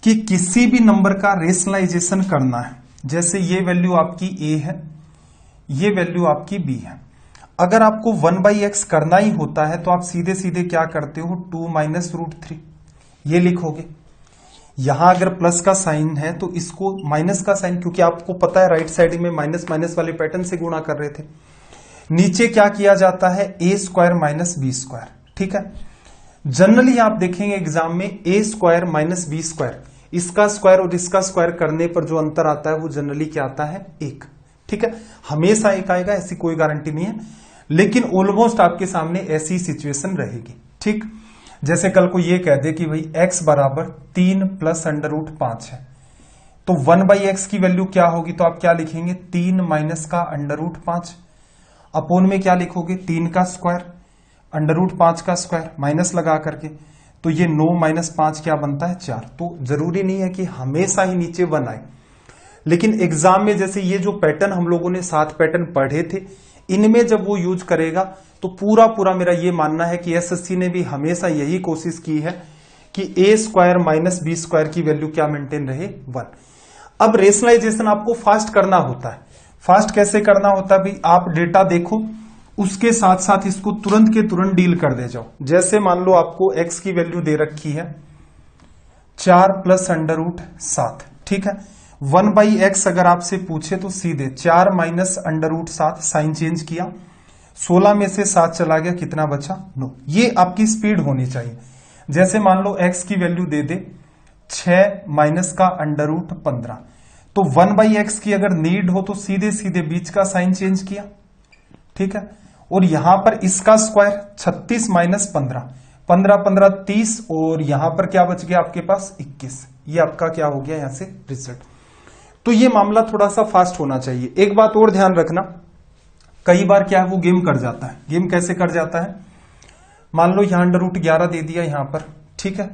कि किसी भी नंबर का रेशनलाइजेशन करना है। जैसे ये वैल्यू आपकी a है, ये वैल्यू आपकी b है। अगर आपको 1/x करना ही होता है तो आप सीधे सीधे क्या करते हो 2 - √3 ये लिखोगे। यहां अगर प्लस का साइन है तो इसको माइनस का साइन, क्योंकि आपको पता है राइट साइड में माइनस माइनस वाले पैटर्न से गुणा कर रहे थे। नीचे क्या किया जाता है a² - b²। ठीक है, जनरली आप देखेंगे एग्जाम में a² - b², इसका स्क्वायर और इसका स्क्वायर करने पर जो अंतर आता है वो जनरली क्या आता है 1। ठीक है, हमेशा 1 आएगा, ऐसी कोई गारंटी नहीं है, लेकिन ऑलमोस्ट आपके सामने ऐसी सिचुएशन रहेगी। ठीक, जैसे कल को ये कह दे कि भाई x बराबर 3 + √5 है, तो 1/x की वैल्यू क्या होगी, तो आप क्या लिखेंगे 3 - का √5 अपोन में क्या लिखोगे 3 का स्क्वायर √5 का स्क्वायर माइनस लगा करके, तो ये 9 - 5 क्या बनता है 4। तो जरूरी नहीं है कि हमेशा ही नीचे 1 आए, लेकिन एग्जाम में जैसे ये जो पैटर्न हम लोगों ने 7 पैटर्न पढ़े थे, इनमें जब वो यूज करेगा तो पूरा पूरा मेरा ये मानना है कि एसएससी ने भी हमेशा यही कोशिश की है कि a² - b² की वैल्यू क्या मेंटेन रहे 1। अब रेशनलाइजेशन आपको फास्ट करना होता है, फास्ट कैसे करना होता है भाई, आप डेटा देखो उसके साथ साथ इसको तुरंत के तुरंत डील कर दे जाओ। जैसे मान लो आपको x की वैल्यू दे रखी है 4 प्लस अंडर रूट 7, ठीक है। 1/x अगर आपसे पूछे तो सीधे 4 minus under root 7, sign change किया, 16 में से 7 चला गया, कितना बचा 9। ये आपकी स्पीड होनी चाहिए। जैसे मान लो x की वैल्यू दे दे 6 माइनस का अंडर रूट 15, तो 1/x की अगर नीड हो तो सीधे सीधे बीच का साइन चेंज किया, ठीक है। और यहां पर इसका स्क्वायर 36 माइनस 15, 15 15 30, और यहां पर क्या बच गया आपके पास 21। ये आपका क्या हो गया यहां से रिजल्ट। तो ये मामला थोड़ा सा फास्ट होना चाहिए। एक बात और ध्यान रखना, कई बार क्या है वो गेम कर जाता है। गेम कैसे कर जाता है, मान लो यहां अंडर रूट 11 दे दिया यहां पर, ठीक है,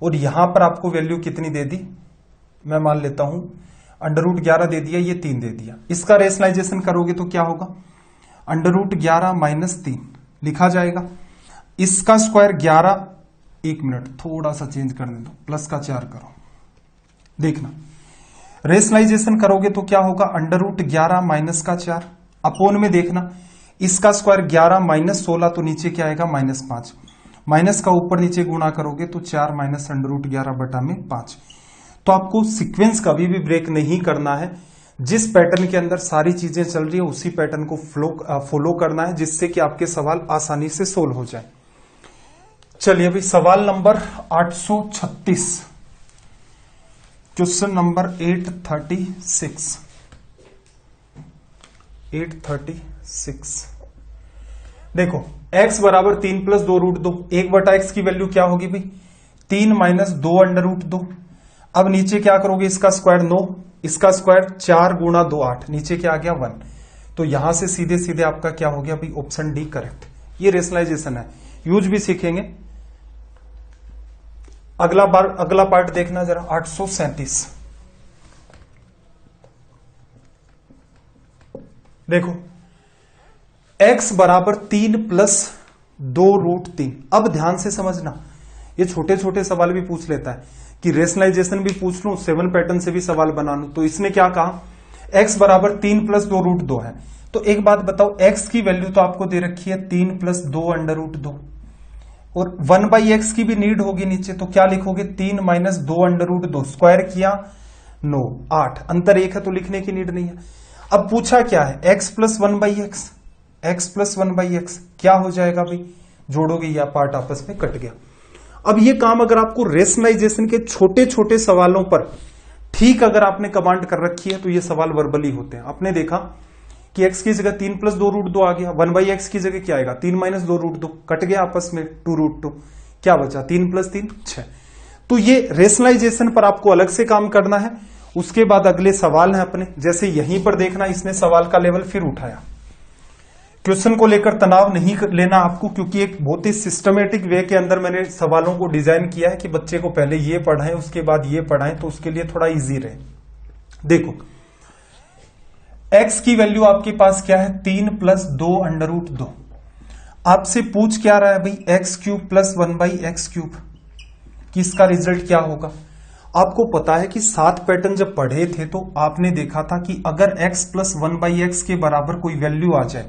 और यहां पर आपको वैल्यू कितनी दे दी, मैं मान लेता हूं अंडर रूट 11 दे दिया, ये 3 दे दिया। इसका रेशनलाइजेशन करोगे तो क्या होगा, अंडर रूट 11 माइनस 3 लिखा जाएगा, इसका स्क्वायर 11, 1 मिनट थोड़ा सा चेंज करने दो, प्लस का 4 करो, देखना रेशनलाइजेशन करोगे तो क्या होगा, अंडर रूट 11 माइनस का 4 अपोन में देखना, इसका स्क्वायर 11 माइनस 16, तो नीचे क्या आएगा माइनस 5, माइनस का ऊपर नीचे गुणा करोगे तो 4 माइनस अंडर रूट 11 बटा में 5। तो आपको सीक्वेंस कभी भी ब्रेक नहीं करना है, जिस पैटर्न के अंदर सारी चीजें चल रही है उसी पैटर्न को फॉलो करना है, जिससे कि आपके सवाल आसानी से सोल्व हो जाए। चलिए अभी सवाल नंबर 836, क्वेश्चन नंबर 836। देखो x बराबर 3 प्लस 2 रूट 2, 1/x की वैल्यू क्या होगी भाई 3 माइनस 2 अंडर रूट 2। अब नीचे क्या करोगे, इसका स्क्वायर 9, इसका स्क्वायर 4 गुणा 2 8, नीचे क्या आ गया 1। तो यहां से सीधे सीधे आपका क्या हो गया भाई ऑप्शन डी करेक्ट। ये रेशनलाइजेशन है, यूज भी सीखेंगे। अगला पार्ट देखना जरा 837। देखो x बराबर 3 प्लस 2 रूट 3। अब ध्यान से समझना, ये छोटे छोटे सवाल भी पूछ लेता है कि रेशनलाइजेशन भी पूछ लूं, 7 पैटर्न से भी सवाल बना लूं। तो इसने क्या कहा, x बराबर 3 प्लस 2 रूट 2 है। तो एक बात बताओ, x की वैल्यू तो आपको दे रखी है 3 प्लस 2 अंडर रूट 2, और 1/x की भी नीड होगी नीचे, तो क्या लिखोगे 3 माइनस 2 अंडर रूट 2, स्क्वायर किया 9 8, अंतर 1 है तो लिखने की नीड नहीं है। अब पूछा क्या है, x plus 1/x, x plus 1/x क्या हो जाएगा भाई, जोड़ोगे या पार्ट आपस में कट गया। अब ये काम अगर आपको रेशनलाइजेशन के छोटे छोटे सवालों पर ठीक अगर आपने कमांड कर रखी है तो ये सवाल वर्बली होते हैं। आपने देखा कि x की जगह 3 प्लस 2 रूट 2 आ गया, 1/x की जगह क्या आएगा 3 माइनस 2 रूट 2, कट गया आपस में 2 रूट 2, क्या बचा 3 प्लस 3 6। तो ये रेशनलाइजेशन पर आपको अलग से काम करना है। उसके बाद अगले सवाल है अपने, जैसे यहीं पर देखना इसने सवाल का लेवल फिर उठाया। क्वेश्चन को लेकर तनाव नहीं लेना आपको, क्योंकि एक बहुत ही सिस्टमेटिक वे के अंदर मैंने सवालों को डिजाइन किया है कि बच्चे को पहले ये पढ़ाएं उसके बाद ये पढ़ाएं, तो उसके लिए थोड़ा इजी रहे। देखो x की वैल्यू आपके पास क्या है 3 प्लस 2 अंडर रूट 2। आपसे पूछ क्या रहा है भाई x cube plus 1/x cube, कि इसका रिजल्ट क्या होगा। आपको पता है कि 7 पैटर्न जब पढ़े थे तो आपने देखा था कि अगर x प्लस 1/x के बराबर कोई वैल्यू आ जाए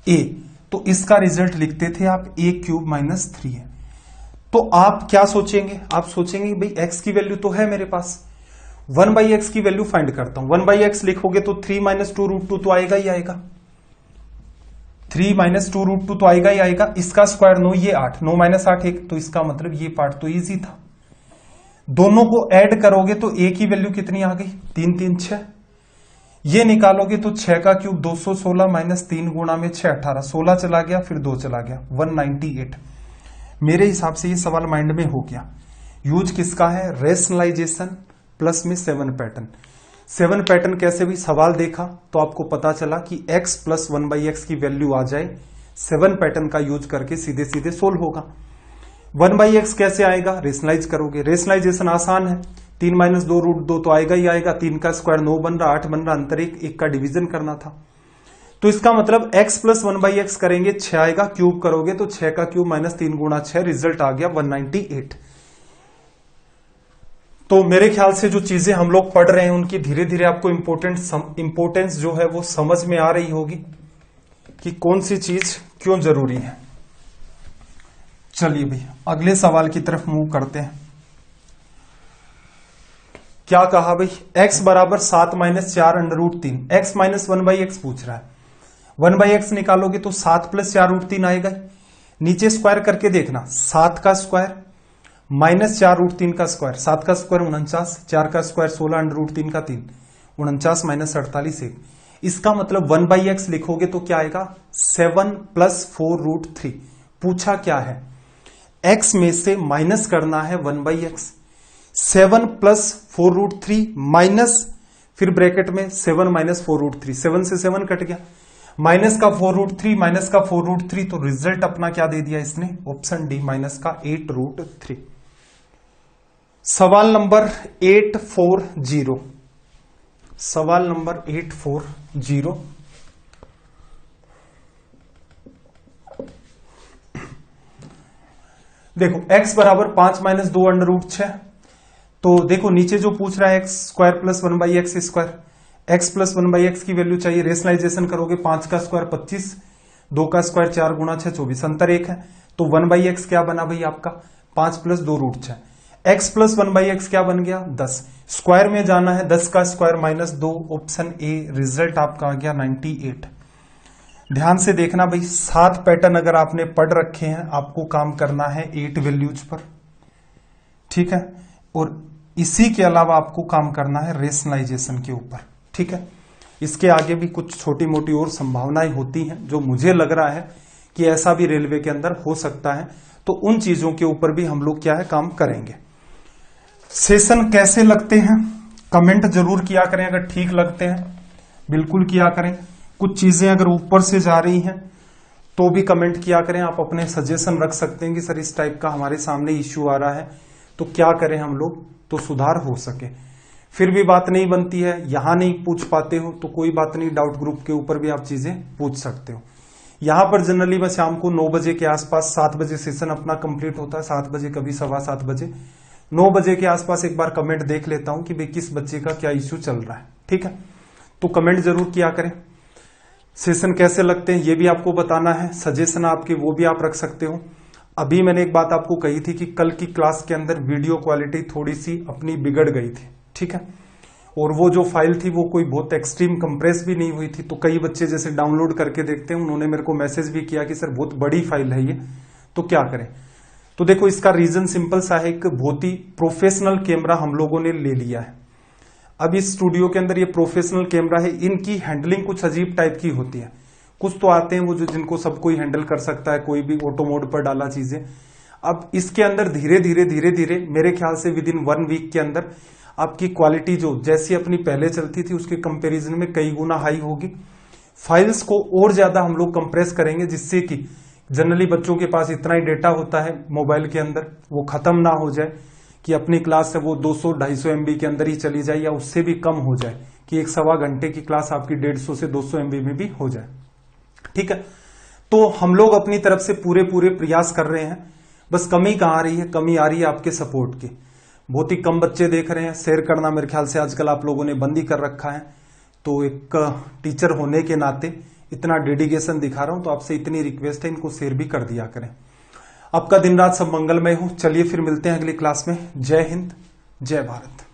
a, तो इसका रिजल्ट लिखते थे आप a क्यूब माइनस 3 है। तो आप क्या सोचेंगे, आप सोचेंगे भाई x की वैल्यू तो है मेरे पास, 1/x की वैल्यू फाइंड करता हूं। 1/x लिखोगे तो 3 माइनस 2 रूट 2 तो आएगा ही आएगा, 3 माइनस 2 रूट 2 तो आएगा ही आएगा। इसका स्क्वायर 9, ये 8, 9 माइनस 8 1, तो इसका मतलब ये पार्ट तो इजी था। दोनों को ऐड करोगे तो a की वैल्यू कितनी आ गई 3 3 6, ये निकालोगे तो 6 का क्यूब 216 माइनस 3 गुणा में 6 18, 16 चला गया फिर 2 चला गया 198। मेरे हिसाब से ये सवाल माइंड में हो गया। यूज किसका है, रेशनलाइजेशन प्लस में 7 पैटर्न। 7 पैटर्न कैसे भी सवाल देखा तो आपको पता चला कि x प्लस 1/x की वैल्यू आ जाए, 7 पैटर्न का यूज करके सीधे सीधे सोल्व होगा। 1/x कैसे आएगा, रेशनलाइज करोगे, रेशनलाइजेशन आसान है, 3 माइनस 2 रूट 2 तो आएगा ही आएगा, 3 का स्क्वायर 9 बन रहा, 8 बन रहा, अंतर 1 का डिवीजन करना था। तो इसका मतलब x प्लस 1/x करेंगे 6 आएगा, क्यूब करोगे तो 6 का क्यूब माइनस 3 गुणा 6, रिजल्ट आ गया 198। तो मेरे ख्याल से जो चीजें हम लोग पढ़ रहे हैं उनकी धीरे धीरे आपको इंपोर्टेंस जो है वो समझ में आ रही होगी कि कौन सी चीज क्यों जरूरी है। चलिए भैया अगले सवाल की तरफ मूव करते हैं। क्या कहा भाई, x बराबर 7 माइनस 4 √3, x माइनस 1/x पूछ रहा है। 1/x निकालोगे तो 7 प्लस 4 √3 आएगा। नीचे स्क्वायर करके देखना, 7 का स्क्वायर माइनस 4 √3 का स्क्वायर, 7 का स्क्वायर 49, 4 का स्क्वायर 16 √3 का 3, 49 माइनस 48 1। इसका मतलब 1/x लिखोगे तो क्या आएगा 7 प्लस 4 √3। पूछा क्या है, x में से माइनस करना है 1/x। 7 प्लस 4 √3 माइनस फिर ब्रैकेट में 7 माइनस 4 √3, 7 से 7 कट गया, माइनस का 4 √3 माइनस का 4 √3, तो रिजल्ट अपना क्या दे दिया इसने, ऑप्शन डी माइनस का 8 √3। सवाल नंबर 840, सवाल नंबर 840, देखो x बराबर 5 माइनस 2 √6। तो देखो नीचे जो पूछ रहा है x square plus 1/x square, x plus 1/x की वैल्यू चाहिए। रेशनलाइजेशन करोगे 5 का स्क्वायर 25, 2 का स्क्वायर 4 गुणा 6 24, अंतर 1 है। तो 1/x क्या बना भाई आपका 5 प्लस 2 √6। x प्लस 1/x क्या बन गया 10। स्क्वायर में जाना है, 10 का square minus 2, option A. Result आपका आ गया 98। ध्यान से देखना भाई, 7 पैटर्न अगर आपने पढ़ रखे हैं आपको काम करना है 8 वैल्यूज पर, ठीक है। और इसी के अलावा आपको काम करना है रेशनलाइजेशन के ऊपर, ठीक है। इसके आगे भी कुछ छोटी मोटी और संभावनाएं होती हैं जो मुझे लग रहा है कि ऐसा भी रेलवे के अंदर हो सकता है, तो उन चीजों के ऊपर भी हम लोग क्या है काम करेंगे। सेशन कैसे लगते हैं कमेंट जरूर किया करें, अगर ठीक लगते हैं बिल्कुल किया करें। कुछ चीजें अगर ऊपर से जा रही हैं तो भी कमेंट किया करें। आप अपने सजेशन रख सकते हैं कि सर इस टाइप का हमारे सामने इश्यू आ रहा है तो क्या करें हम लोग तो सुधार हो सके। फिर भी बात नहीं बनती है, यहां नहीं पूछ पाते हो तो कोई बात नहीं, डाउट ग्रुप के ऊपर भी आप चीजें पूछ सकते हो। यहां पर जनरली मैं शाम को 9 बजे के आसपास, 7 बजे सेशन अपना कंप्लीट होता है, 7 बजे कभी 7:15 बजे, 9 बजे के आसपास एक बार कमेंट देख लेता हूं कि भाई किस बच्चे का क्या इश्यू चल रहा है, ठीक है। तो कमेंट जरूर किया करें। सेशन कैसे लगते हैं ये भी आपको बताना है, सजेशन आपके वो भी आप रख सकते हो। अभी मैंने एक बात आपको कही थी कि कल की क्लास के अंदर वीडियो क्वालिटी थोड़ी सी अपनी बिगड़ गई थी, ठीक है। और वो जो फाइल थी वो कोई बहुत एक्सट्रीम कंप्रेस भी नहीं हुई थी, तो कई बच्चे जैसे डाउनलोड करके देखते हैं उन्होंने मेरे को मैसेज भी किया कि सर बहुत बड़ी फाइल है ये, तो क्या करें। तो देखो इसका रीजन सिंपल सा है, एक बहुत ही प्रोफेशनल कैमरा हम लोगों ने ले लिया है। अब इस स्टूडियो के अंदर ये प्रोफेशनल कैमरा है, इनकी हैंडलिंग कुछ अजीब टाइप की होती है। कुछ तो आते हैं वो जो जिनको सब कोई हैंडल कर सकता है, कोई भी ऑटो मोड पर डाला चीजें। अब इसके अंदर धीरे धीरे मेरे ख्याल से विद इन 1 वीक के अंदर आपकी क्वालिटी जो जैसी अपनी पहले चलती थी उसके कंपैरिजन में कई गुना हाई होगी। फाइल्स को और ज्यादा हम लोग कंप्रेस करेंगे जिससे कि जनरली बच्चों के पास इतना ही डेटा होता है मोबाइल के अंदर, वो खत्म ना हो जाए कि अपनी क्लास है वो 200-250 MB के अंदर ही चली जाए या उससे भी कम हो जाए, कि 1-1.25 घंटे की क्लास आपकी 150 से 200 MB में भी हो जाए, ठीक है। तो हम लोग अपनी तरफ से पूरे प्रयास कर रहे हैं, बस कमी कहां आ रही है, कमी आ रही है आपके सपोर्ट की। बहुत ही कम बच्चे देख रहे हैं, शेयर करना मेरे ख्याल से आजकल आप लोगों ने बंद ही कर रखा है। तो एक टीचर होने के नाते इतना डेडिकेशन दिखा रहा हूं तो आपसे इतनी रिक्वेस्ट है इनको शेयर भी कर दिया करें। आपका दिन रात सब मंगलमय हो। चलिए फिर मिलते हैं अगली क्लास में। जय हिंद, जय भारत।